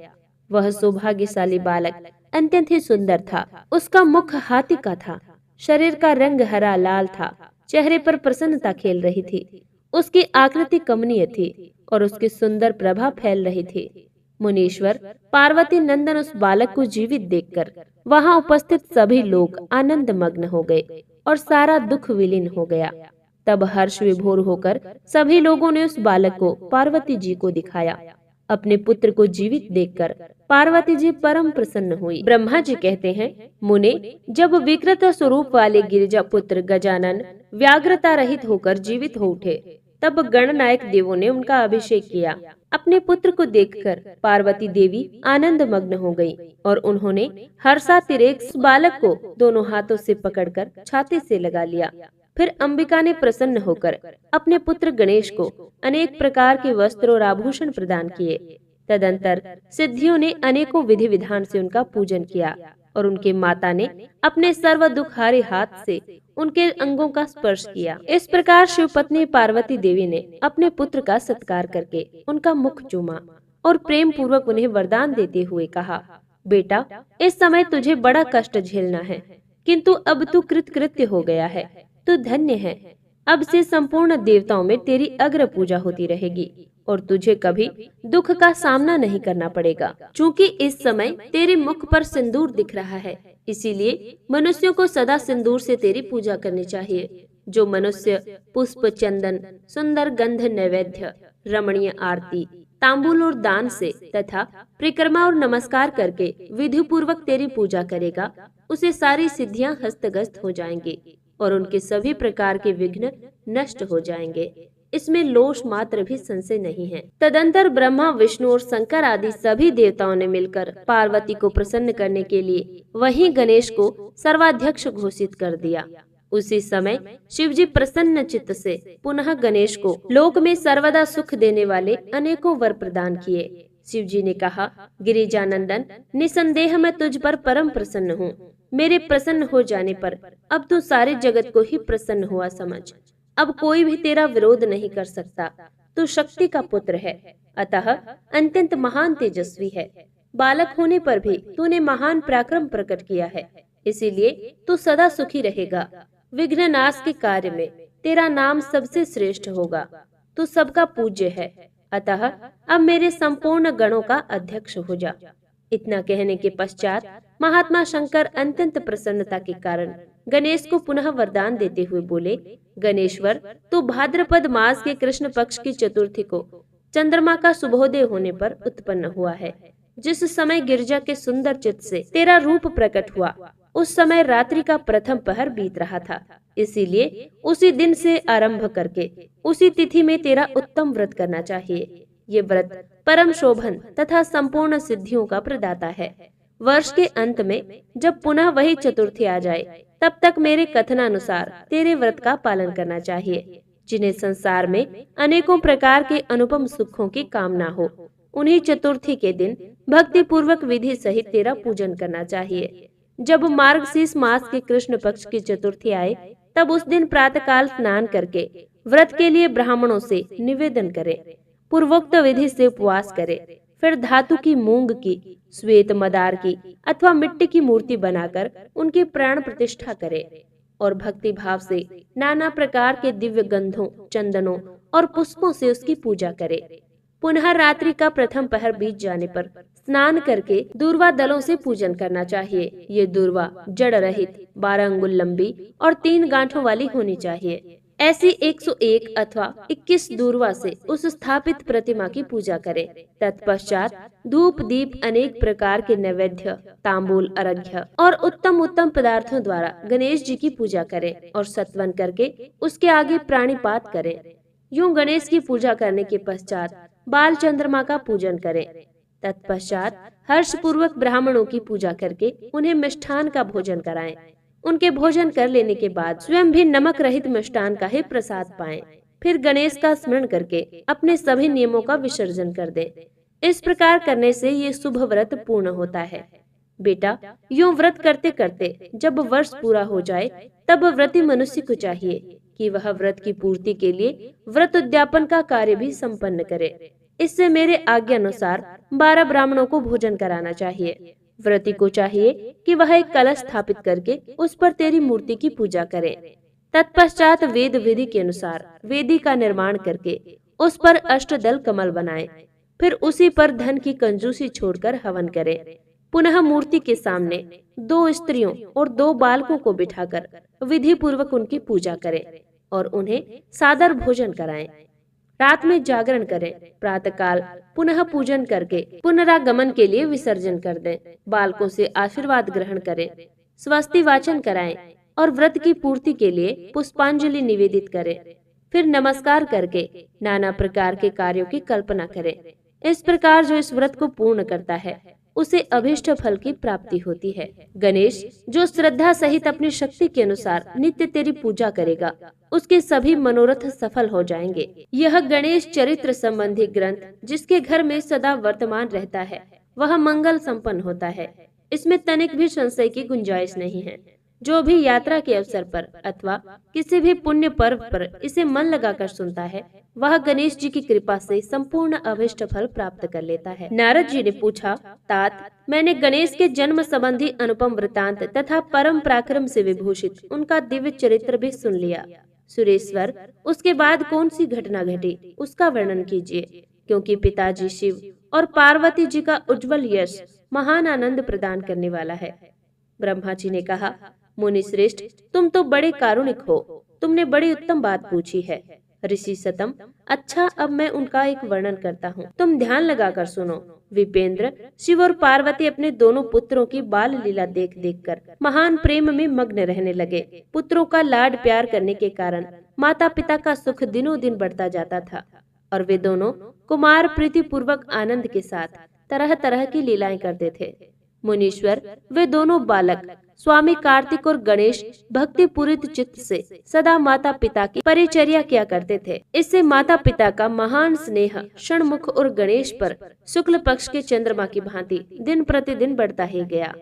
वह सौभाग्यशाली बालक अत्यंत ही सुंदर था। उसका मुख हाथी का था, शरीर का रंग हरा लाल था, चेहरे पर प्रसन्नता खेल रही थी। उसकी आकृति कमनीय थी और उसकी सुंदर प्रभा फैल रही थी। मुनीश्वर पार्वती नंदन उस बालक को जीवित देखकर वहां उपस्थित सभी लोग आनंद मग्न हो गए और सारा दुख विलीन हो गया। तब हर्ष विभोर होकर सभी लोगों ने उस बालक को पार्वती जी को दिखाया। अपने पुत्र को जीवित देखकर पार्वती जी परम प्रसन्न हुई। ब्रह्मा जी कहते हैं, मुने, जब विकृत स्वरूप वाले गिरिजा पुत्र गजानन व्याघ्रता रहित होकर जीवित हो उठे, तब गणनायक देवों ने उनका अभिषेक किया। अपने पुत्र को देखकर पार्वती देवी आनंद मग्न हो गई और उन्होंने हर्षातिरेक बालक को दोनों हाथों से पकड़कर छाती से लगा लिया फिर अंबिका ने प्रसन्न होकर अपने पुत्र गणेश को अनेक प्रकार के वस्त्र और आभूषण प्रदान किए। तदंतर सिद्धियों ने अनेकों विधि विधान से उनका पूजन किया और उनके माता ने अपने सर्व दुखहारे हाथ से उनके अंगों का स्पर्श किया। इस प्रकार शिवपत्नी पार्वती देवी ने अपने पुत्र का सत्कार करके उनका मुख चूमा और प्रेम पूर्वक उन्हें वरदान देते हुए कहा, बेटा, इस समय तुझे बड़ा कष्ट झेलना है, किंतु अब तू कृतकृत्य हो गया है, तू धन्य है। अब से संपूर्ण देवताओं में तेरी अग्र पूजा होती रहेगी और तुझे कभी दुख का सामना नहीं करना पड़ेगा। चूंकि इस समय तेरे मुख पर सिंदूर दिख रहा है, इसीलिए मनुष्यों को सदा सिंदूर से तेरी पूजा करनी चाहिए। जो मनुष्य पुष्प, चंदन, सुंदर गंध, नैवेद्य, रमणीय आरती, तांबूल और दान से तथा परिक्रमा और नमस्कार करके विधि पूर्वक तेरी पूजा करेगा, उसे सारी सिद्धियां हस्तगत हो जाएंगी और उनके सभी प्रकार के विघ्न नष्ट हो जाएंगे। इसमें लोष मात्र भी संशय नहीं है। तदंतर ब्रह्मा, विष्णु और शंकर आदि सभी देवताओं ने मिलकर पार्वती को प्रसन्न करने के लिए वहीं गणेश को सर्वाध्यक्ष घोषित कर दिया। उसी समय शिवजी प्रसन्न चित्त से पुनः गणेश को लोक में सर्वदा सुख देने वाले अनेकों वर प्रदान किए। शिवजी ने कहा, गिरिजानंदन, निसंदेह मैं तुझ पर परम प्रसन्न हूँ। मेरे प्रसन्न हो जाने पर अब तू सारे जगत को ही प्रसन्न हुआ समझ। अब कोई भी तेरा विरोध नहीं कर सकता। तू शक्ति का पुत्र है, अतः अत्यंत महान तेजस्वी है। बालक होने पर भी तूने महान पराक्रम प्रकट किया है, इसीलिए तू सदा सुखी रहेगा। विघ्न नाश के कार्य में तेरा नाम सबसे श्रेष्ठ होगा। तू सबका पूज्य है, अतः अब मेरे संपूर्ण गणों का अध्यक्ष हो जा। इतना कहने के पश्चात महात्मा शंकर अत्यंत प्रसन्नता के कारण गणेश को पुनः वरदान देते हुए बोले, गणेश्वर, तू भाद्रपद मास के कृष्ण पक्ष की चतुर्थी को चंद्रमा का शुभोदय होने पर उत्पन्न हुआ है। जिस समय गिरजा के सुंदर चित्त से तेरा रूप प्रकट हुआ, उस समय रात्रि का प्रथम पहर बीत रहा था। इसीलिए उसी दिन से आरंभ करके उसी तिथि में तेरा उत्तम व्रत करना चाहिए। ये व्रत परम शोभन तथा संपूर्ण सिद्धियों का प्रदाता है। वर्ष के अंत में जब पुनः वही चतुर्थी आ जाए, तब तक मेरे कथनानुसार तेरे व्रत का पालन करना चाहिए। जिन्हें संसार में अनेकों प्रकार के अनुपम सुखों की कामना हो, उन्हीं चतुर्थी के दिन भक्ति पूर्वक विधि सहित तेरा पूजन करना चाहिए। जब मार्गशीर्ष मास के कृष्ण पक्ष की चतुर्थी आए, तब उस दिन प्रातःकाल स्नान करके व्रत के लिए ब्राह्मणों से निवेदन करें। पूर्वोक्त विधि से उपवास करें। फिर धातु की, मूंग की, श्वेत मदार की अथवा मिट्टी की मूर्ति बनाकर उनकी प्राण प्रतिष्ठा करें और भक्ति भाव से नाना प्रकार के दिव्य गंधों, चंदनों और पुष्पों से उसकी पूजा करें। पुनः रात्रि का प्रथम पहर बीत जाने पर स्नान करके दूर्वा दलों से पूजन करना चाहिए। ये दूर्वा जड़ रहित, 12 अंगुल लंबी और 3 गांठों वाली होनी चाहिए। ऐसी 101 अथवा 21 दूर्वा से उस स्थापित प्रतिमा की पूजा करें। तत्पश्चात धूप, दीप, अनेक प्रकार के नैवेद्य, तांबूल, अर्घ्य और उत्तम उत्तम पदार्थों द्वारा गणेश जी की पूजा करें और सत्वन करके उसके आगे प्राणिपात करें। यूं गणेश की पूजा करने के पश्चात बाल चंद्रमा का पूजन करें। तत्पश्चात हर्ष पूर्वक ब्राह्मणों की पूजा करके उन्हें मिष्ठान का भोजन कराएं। उनके भोजन कर लेने के बाद स्वयं भी नमक रहित मिष्ठान का ही प्रसाद पाएं। फिर गणेश का स्मरण करके अपने सभी नियमों का विसर्जन कर दें। इस प्रकार करने से ये शुभ व्रत पूर्ण होता है। बेटा, यूं व्रत करते करते जब वर्ष पूरा हो जाए, तब व्रती मनुष्य को चाहिए कि वह व्रत की पूर्ति के लिए व्रत उद्यापन का कार्य भी संपन्न करे। इससे मेरे आज्ञा अनुसार 12 ब्राह्मणों को भोजन कराना चाहिए। व्रती को चाहिए कि वह एक कलश स्थापित करके उस पर तेरी मूर्ति की पूजा करे। तत्पश्चात वेद विधि के अनुसार वेदी का निर्माण करके उस पर अष्टदल कमल बनाएं। फिर उसी पर धन की कंजूसी छोड़कर हवन करें। पुनः मूर्ति के सामने 2 स्त्रियों और 2 बालकों को बिठाकर विधि पूर्वक उनकी पूजा करें और उन्हें सादर भोजन कराएं। रात में जागरण करें। प्रातःकाल पुनः पूजन करके पुनरागमन के लिए विसर्जन कर दें। बालकों से आशीर्वाद ग्रहण करें, स्वस्ति वाचन कराएं और व्रत की पूर्ति के लिए पुष्पांजलि निवेदित करें। फिर नमस्कार करके नाना प्रकार के कार्यों की कल्पना करें। इस प्रकार जो इस व्रत को पूर्ण करता है, उसे अभिष्ट फल की प्राप्ति होती है। गणेश जो श्रद्धा सहित अपनी शक्ति के अनुसार नित्य तेरी पूजा करेगा, उसके सभी मनोरथ सफल हो जाएंगे। यह गणेश चरित्र संबंधी ग्रंथ जिसके घर में सदा वर्तमान रहता है, वह मंगल संपन्न होता है। इसमें तनिक भी संशय की गुंजाइश नहीं है। जो भी यात्रा के अवसर पर अथवा किसी भी पुण्य पर्व पर इसे मन लगाकर सुनता है, वह गणेश जी की कृपा से संपूर्ण अभिष्ट फल प्राप्त कर लेता है। नारद जी ने पूछा, तात, मैंने गणेश के जन्म संबंधी अनुपम वृतांत तथा परम पराक्रम से विभूषित उनका दिव्य चरित्र भी सुन लिया। सुरेश्वर, उसके बाद कौन सी घटना घटी, उसका वर्णन कीजिए, क्योंकि पिताजी शिव और पार्वती जी का उज्जवल यश महान आनंद प्रदान करने वाला है। ब्रह्मा जी ने कहा, मुनि श्रेष्ठ, तुम तो बड़े कारुणिक हो, तुमने बड़ी उत्तम बात पूछी है। ऋषि सतम, अच्छा, अब मैं उनका एक वर्णन करता हूँ, तुम ध्यान लगाकर सुनो। विपेंद्र, शिव और पार्वती अपने दोनों पुत्रों की बाल लीला देख देख कर महान प्रेम में मग्न रहने लगे। पुत्रों का लाड प्यार करने के कारण माता पिता का सुख दिनों दिन बढ़ता जाता था और वे दोनों कुमार प्रीति पूर्वक आनंद के साथ तरह तरह की लीलाएं करते थे। मुनीश्वर, वे दोनों बालक स्वामी कार्तिक और गणेश भक्ति पूरित चित्त से सदा माता पिता की परिचर्या किया करते थे। इससे माता पिता का महान स्नेह षणमुख और गणेश पर शुक्ल पक्ष के चंद्रमा की भांति दिन प्रतिदिन बढ़ता ही गया।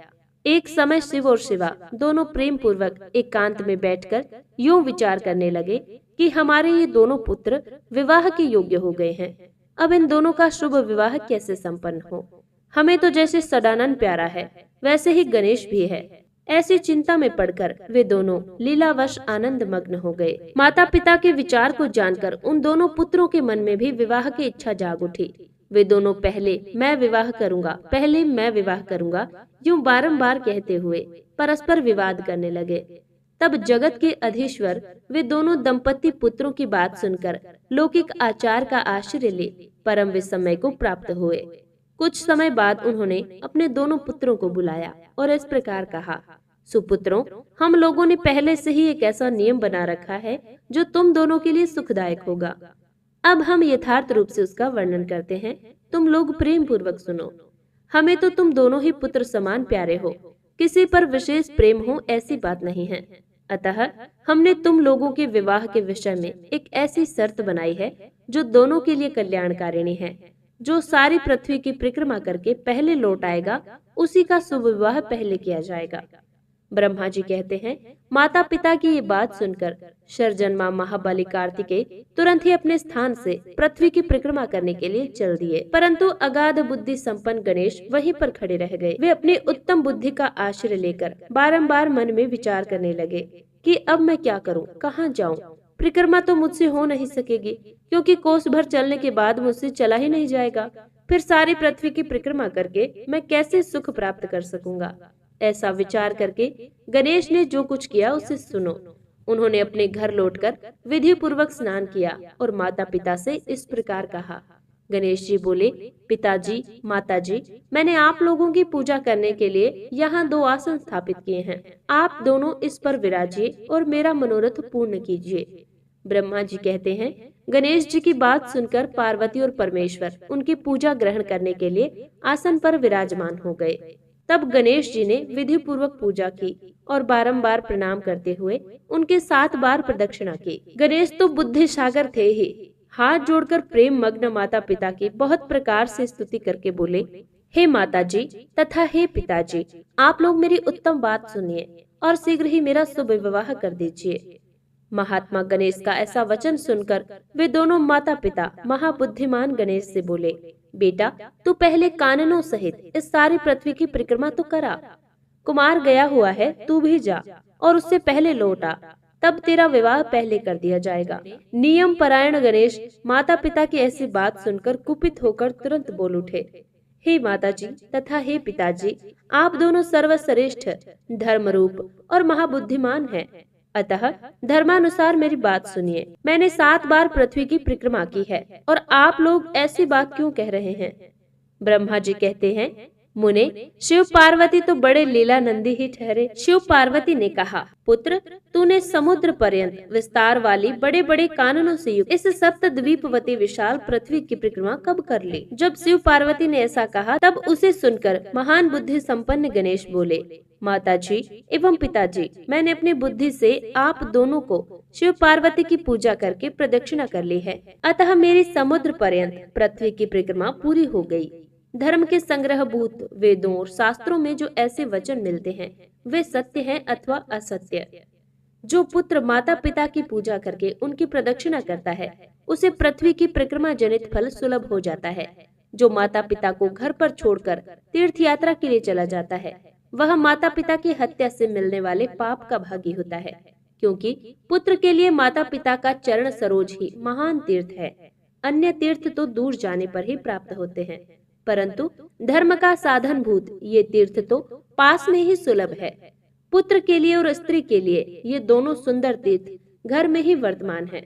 एक समय शिव और शिवा दोनों प्रेम पूर्वक एकांत में बैठकर यूं विचार करने लगे कि हमारे ये दोनों पुत्र विवाह के योग्य हो गए हैं, अब इन दोनों का शुभ विवाह कैसे संपन्न हो। हमें तो जैसे सदानंद प्यारा है, वैसे ही गणेश भी है। ऐसी चिंता में पड़कर वे दोनों लीलावश आनंद मग्न हो गए। माता पिता के विचार को जानकर उन दोनों पुत्रों के मन में भी विवाह की इच्छा जाग उठी। वे दोनों पहले मैं विवाह करूंगा, पहले मैं विवाह करूंगा, यूं बारंबार कहते हुए परस्पर विवाद करने लगे। तब जगत के अधीश्वर वे दोनों दंपति पुत्रों की बात सुनकर लौकिक आचार का आश्रय ले परम विस्मय को प्राप्त हुए। कुछ समय बाद उन्होंने अपने दोनों पुत्रों को बुलाया और इस प्रकार कहा, सुपुत्रों, हम लोगों ने पहले से ही एक ऐसा नियम बना रखा है जो तुम दोनों के लिए सुखदायक होगा। अब हम यथार्थ रूप से उसका वर्णन करते हैं, तुम लोग प्रेम पूर्वक सुनो। हमें तो तुम दोनों ही पुत्र समान प्यारे हो, किसी पर विशेष प्रेम हो ऐसी बात नहीं है। अतः हमने तुम लोगों के विवाह के विषय में एक ऐसी शर्त बनाई है जो दोनों के लिए कल्याणकारिणी है। जो सारी पृथ्वी की परिक्रमा करके पहले लौट आएगा, उसी का शुभ विवाह पहले किया जाएगा। ब्रह्मा जी कहते हैं, माता पिता की ये बात सुनकर शरजन्मा महाबली कार्तिकेय तुरंत ही अपने स्थान से पृथ्वी की परिक्रमा करने के लिए चल दिए, परंतु अगाध बुद्धि संपन्न गणेश वहीं पर खड़े रह गए। वे अपनी उत्तम बुद्धि का आश्रय लेकर बारंबार मन में विचार करने लगे कि अब मैं क्या करूं, कहां जाऊं। परिक्रमा तो मुझसे हो नहीं सकेगी, क्योंकि कोस भर चलने के बाद मुझसे चला ही नहीं जाएगा। फिर सारी पृथ्वी की परिक्रमा करके मैं कैसे सुख प्राप्त कर सकूंगा। ऐसा विचार करके गणेश ने जो कुछ किया उसे सुनो। उन्होंने अपने घर लौटकर विधि पूर्वक स्नान किया और माता पिता से इस प्रकार कहा। गणेश जी बोले, पिताजी, माताजी, मैंने आप लोगों की पूजा करने के लिए यहाँ 2 आसन स्थापित किए हैं। आप दोनों इस पर विराजिए और मेरा मनोरथ पूर्ण कीजिए। ब्रह्मा जी कहते हैं, गणेश जी की बात सुनकर पार्वती और परमेश्वर उनकी पूजा ग्रहण करने के लिए आसन पर विराजमान हो गए। तब गणेश जी ने विधि पूर्वक पूजा की और बारंबार प्रणाम करते हुए उनके 7 बार प्रदक्षिणा की। गणेश तो बुद्धि सागर थे ही। हाथ जोड़कर प्रेम मग्न माता पिता की बहुत प्रकार से स्तुति करके बोले, हे माता जी तथा हे पिताजी, आप लोग मेरी उत्तम बात सुनिए और शीघ्र ही मेरा शुभ विवाह कर दीजिए। महात्मा गणेश का ऐसा वचन सुनकर वे दोनों माता पिता महाबुद्धिमान गणेश से बोले, बेटा, तू पहले काननों सहित इस सारी पृथ्वी की परिक्रमा तो करा। कुमार गया हुआ है, तू भी जा और उससे पहले लौट आ, तब तेरा विवाह पहले कर दिया जाएगा। नियम परायण गणेश माता पिता की ऐसी बात सुनकर कुपित होकर तुरंत बोल उठे, हे माता जी तथा हे पिताजी, आप दोनों सर्वश्रेष्ठ, धर्म रूप और महाबुद्धिमान हैं। अतः धर्मानुसार मेरी बात सुनिए। मैंने 7 बार पृथ्वी की परिक्रमा की है और आप लोग ऐसी बात क्यों कह रहे हैं। ब्रह्मा जी कहते हैं, मुने, शिव पार्वती तो बड़े लीलानंदी ही ठहरे। शिव पार्वती ने कहा, पुत्र, तूने समुद्र पर्यंत विस्तार वाली बड़े बड़े काननों से युक्त इस सप्त द्वीपवती विशाल पृथ्वी की परिक्रमा कब कर ली? जब शिव पार्वती ने ऐसा कहा, तब उसे सुनकर महान बुद्धि संपन्न गणेश बोले, माताजी एवं पिताजी, मैंने अपनी बुद्धि से आप दोनों को शिव पार्वती की पूजा करके प्रदक्षिणा कर ली है, अतः मेरी समुद्र पर्यंत पृथ्वी की परिक्रमा पूरी हो गई। धर्म के संग्रह भूत वेदों और शास्त्रों में जो ऐसे वचन मिलते हैं वे सत्य हैं अथवा असत्य। जो पुत्र माता पिता की पूजा करके उनकी प्रदक्षिणा करता है उसे पृथ्वी की परिक्रमा जनित फल सुलभ हो जाता है। जो माता पिता को घर पर छोड़कर तीर्थ यात्रा के लिए चला जाता है वह माता पिता की हत्या से मिलने वाले पाप का भागी होता है, क्योंकि पुत्र के लिए माता पिता का चरण सरोज ही महान तीर्थ है। अन्य तीर्थ तो दूर जाने पर ही प्राप्त होते हैं, परंतु धर्म का साधन भूत ये तीर्थ तो पास में ही सुलभ है। पुत्र के लिए और स्त्री के लिए ये दोनों सुंदर तीर्थ घर में ही वर्तमान है।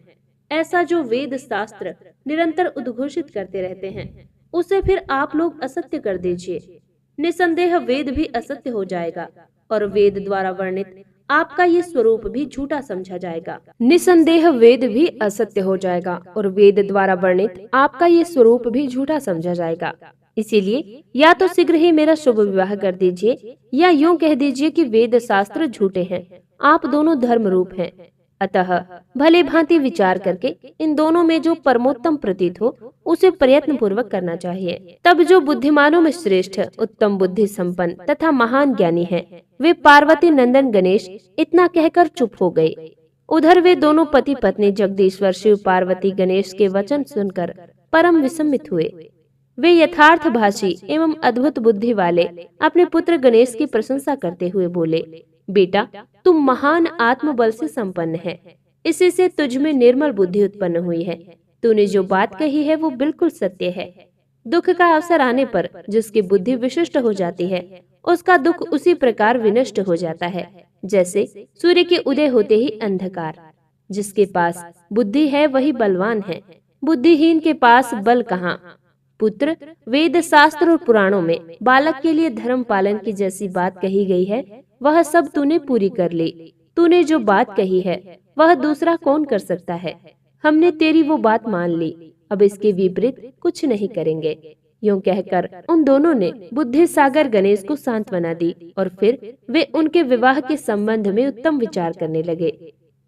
ऐसा जो वेद शास्त्र निरंतर उद्घोषित करते रहते हैं उसे फिर आप लोग असत्य कर दीजिए। निसंदेह वेद भी असत्य हो जाएगा और वेद द्वारा वर्णित आपका ये स्वरूप भी झूठा समझा जाएगा। निसंदेह वेद भी असत्य हो जाएगा और वेद द्वारा वर्णित आपका ये स्वरूप भी झूठा समझा जाएगा। इसीलिए या तो शीघ्र ही मेरा शुभ विवाह कर दीजिए या यूं कह दीजिए कि वेद शास्त्र झूठे हैं, आप दोनों धर्म रूप हैं। अतः भले भांति विचार करके इन दोनों में जो परमोत्तम प्रतीत हो उसे प्रयत्न पूर्वक करना चाहिए। तब जो बुद्धिमानों में श्रेष्ठ उत्तम बुद्धि संपन्न तथा महान ज्ञानी हैं, वे पार्वती नंदन गणेश इतना कहकर चुप हो गए। उधर वे दोनों पति पत्नी जगदीश्वर शिव पार्वती गणेश के वचन सुनकर परम विस्मित हुए। वे यथार्थ भाषी एवं अद्भुत बुद्धि वाले अपने पुत्र गणेश की प्रशंसा करते हुए बोले, बेटा, तुम महान आत्मबल से संपन्न है, इसी से तुझ में निर्मल बुद्धि उत्पन्न हुई है। तूने जो बात कही है वो बिल्कुल सत्य है। दुख का अवसर आने पर जिसकी बुद्धि विशिष्ट हो जाती है उसका दुख उसी प्रकार विनष्ट हो जाता है, जैसे सूर्य के उदय होते ही अंधकार। जिसके पास बुद्धि है वही बलवान है, बुद्धिहीन के पास बल कहाँ। पुत्र, वेद शास्त्र और पुराणों में बालक के लिए धर्म पालन की जैसी बात कही गई है वह सब तूने पूरी कर ली। तूने जो बात कही है वह दूसरा कौन कर सकता है। हमने तेरी वो बात मान ली, अब इसके विपरीत कुछ नहीं करेंगे। यूं कहकर उन दोनों ने बुद्धि सागर गणेश को सांत्वना दी और फिर वे उनके विवाह के संबंध में उत्तम विचार करने लगे।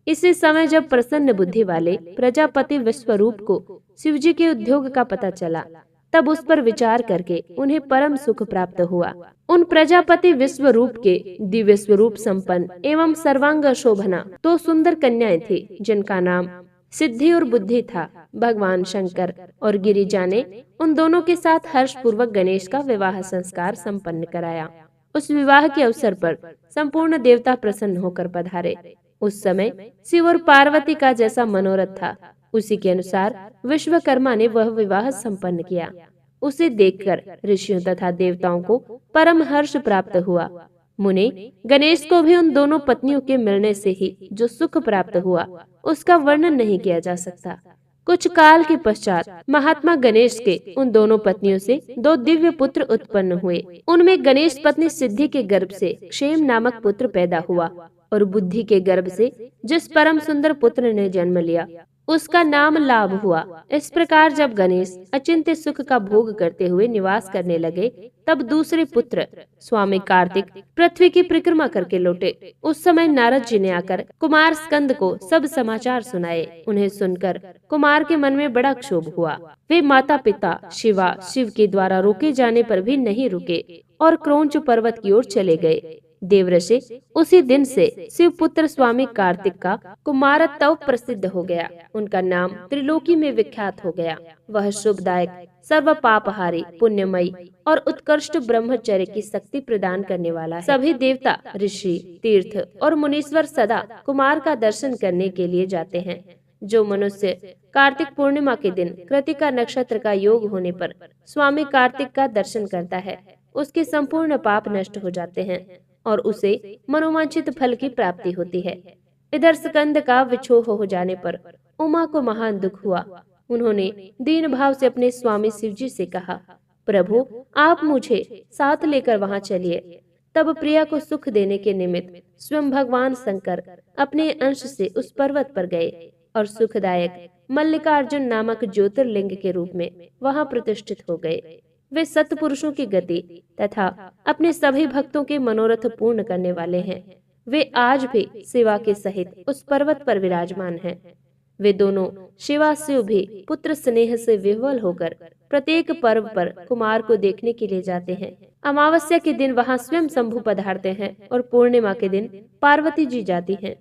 इसी समय जब प्रसन्न बुद्धि वाले प्रजापति विश्वरूप को शिवजी के उद्योग का पता चला तब उस पर विचार करके उन्हें परम सुख प्राप्त हुआ। उन प्रजापति विश्वरूप के दिव्य स्वरूप संपन्न एवं सर्वांग शोभना तो सुंदर कन्याएं थी जिनका नाम सिद्धि और बुद्धि था। भगवान शंकर और गिरिजा ने उन दोनों के साथ हर्ष पूर्वक गणेश का विवाह संस्कार संपन्न कराया। उस विवाह के अवसर पर संपूर्ण देवता प्रसन्न होकर पधारे। उस समय शिव और पार्वती का जैसा मनोरथ था उसी के अनुसार विश्वकर्मा ने वह विवाह संपन्न किया। उसे देखकर ऋषियों तथा देवताओं को परम हर्ष प्राप्त हुआ। मुने, गणेश को भी उन दोनों पत्नियों के मिलने से ही जो सुख प्राप्त हुआ उसका वर्णन नहीं किया जा सकता। कुछ काल के पश्चात महात्मा गणेश के उन दोनों पत्नियों से दो दिव्य पुत्र उत्पन्न हुए। उनमें गणेश पत्नी सिद्धि के गर्भ से क्षेम नामक पुत्र पैदा हुआ और बुद्धि के गर्भ से जिस परम सुंदर पुत्र ने जन्म लिया उसका नाम लाभ हुआ। इस प्रकार जब गणेश अचिंत्य सुख का भोग करते हुए निवास करने लगे तब दूसरे पुत्र स्वामी कार्तिक पृथ्वी की परिक्रमा करके लौटे। उस समय नारद जी ने आकर कुमार स्कंद को सब समाचार सुनाए। उन्हें सुनकर कुमार के मन में बड़ा क्षोभ हुआ। वे माता पिता शिव के द्वारा रोके जाने पर भी नहीं रुके और क्रौंच पर्वत की ओर चले गए। देवऋषि उसी दिन से शिव पुत्र स्वामी कार्तिक का कुमारत्व प्रसिद्ध हो गया। उनका नाम त्रिलोकी में विख्यात हो गया। वह शुभदायक, सर्व पापहारी, पुण्यमयी और उत्कृष्ट ब्रह्मचर्य की शक्ति प्रदान करने वाला है। सभी देवता, ऋषि, तीर्थ और मुनीश्वर सदा कुमार का दर्शन करने के लिए जाते हैं। जो मनुष्य कार्तिक पूर्णिमा के दिन कृतिका नक्षत्र का योग होने पर स्वामी कार्तिक का दर्शन करता है उसके संपूर्ण पाप नष्ट हो जाते हैं और उसे मनोवांछित फल की प्राप्ति होती है। इधर स्कंद का विछोह हो जाने पर उमा को महान दुख हुआ। उन्होंने दीन भाव से अपने स्वामी शिवजी से कहा, प्रभु आप मुझे साथ लेकर वहां चलिए। तब प्रिया को सुख देने के निमित्त स्वयं भगवान शंकर अपने अंश से उस पर्वत पर गए और सुखदायक मल्लिकार्जुन नामक ज्योतिर्लिंग के रूप में वहां प्रतिष्ठित हो गए। वे सत्पुरुषों की गति तथा अपने सभी भक्तों के मनोरथ पूर्ण करने वाले हैं। वे आज भी शिवा के सहित उस पर्वत पर विराजमान हैं। वे दोनों शिवा शिव भी पुत्र स्नेह से विह्वल होकर प्रत्येक पर्व पर कुमार को देखने के लिए जाते हैं। अमावस्या के दिन वहां स्वयं शंभु पधारते हैं और पूर्णिमा के दिन पार्वती जी जाती हैं।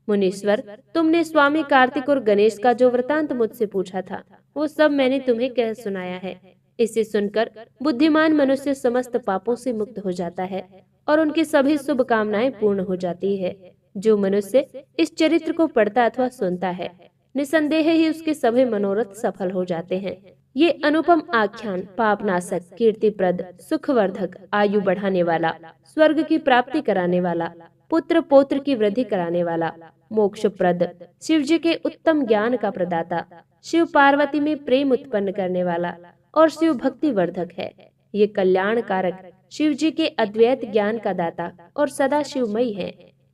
मुनीश्वर, तुमने स्वामी कार्तिक और गणेश का जो वृतांत मुझसे पूछा था, वो सब मैंने तुम्हें कह सुनाया है। इसे सुनकर बुद्धिमान मनुष्य समस्त पापों से मुक्त हो जाता है और उनकी सभी शुभ कामनाएं पूर्ण हो जाती है। जो मनुष्य इस चरित्र को पढ़ता अथवा सुनता है, निसंदेह ही उसके सभी मनोरथ सफल हो जाते हैं। ये अनुपम आख्यान पापनाशक, कीर्तिप्रद, सुखवर्धक, आयु बढ़ाने वाला, स्वर्ग की प्राप्ति कराने वाला, पुत्र पौत्र की वृद्धि कराने वाला, मोक्षप्रद, शिव जी के उत्तम ज्ञान का प्रदाता, शिव पार्वती में प्रेम उत्पन्न करने वाला और शिव भक्ति वर्धक है। ये कल्याण कारक, शिव जी के अद्वैत ज्ञान का दाता और सदा शिवमयी है।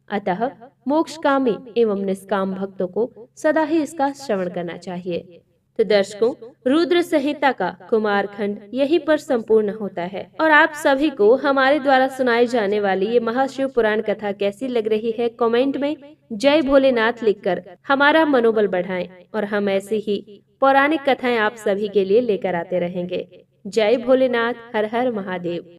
अतः मोक्षकामी एवं निष्काम भक्तों को सदा ही इसका श्रवण करना चाहिए। तो दर्शकों, रुद्र संहिता का कुमार खंड यहीं पर संपूर्ण होता है और आप सभी को हमारे द्वारा सुनाई जाने वाली ये महाशिव पुराण कथा कैसी लग रही है, कमेंट में जय भोलेनाथ लिखकर हमारा मनोबल बढ़ाएं और हम ऐसी ही पौराणिक कथाएं आप सभी के लिए लेकर आते रहेंगे। जय भोलेनाथ, हर हर महादेव।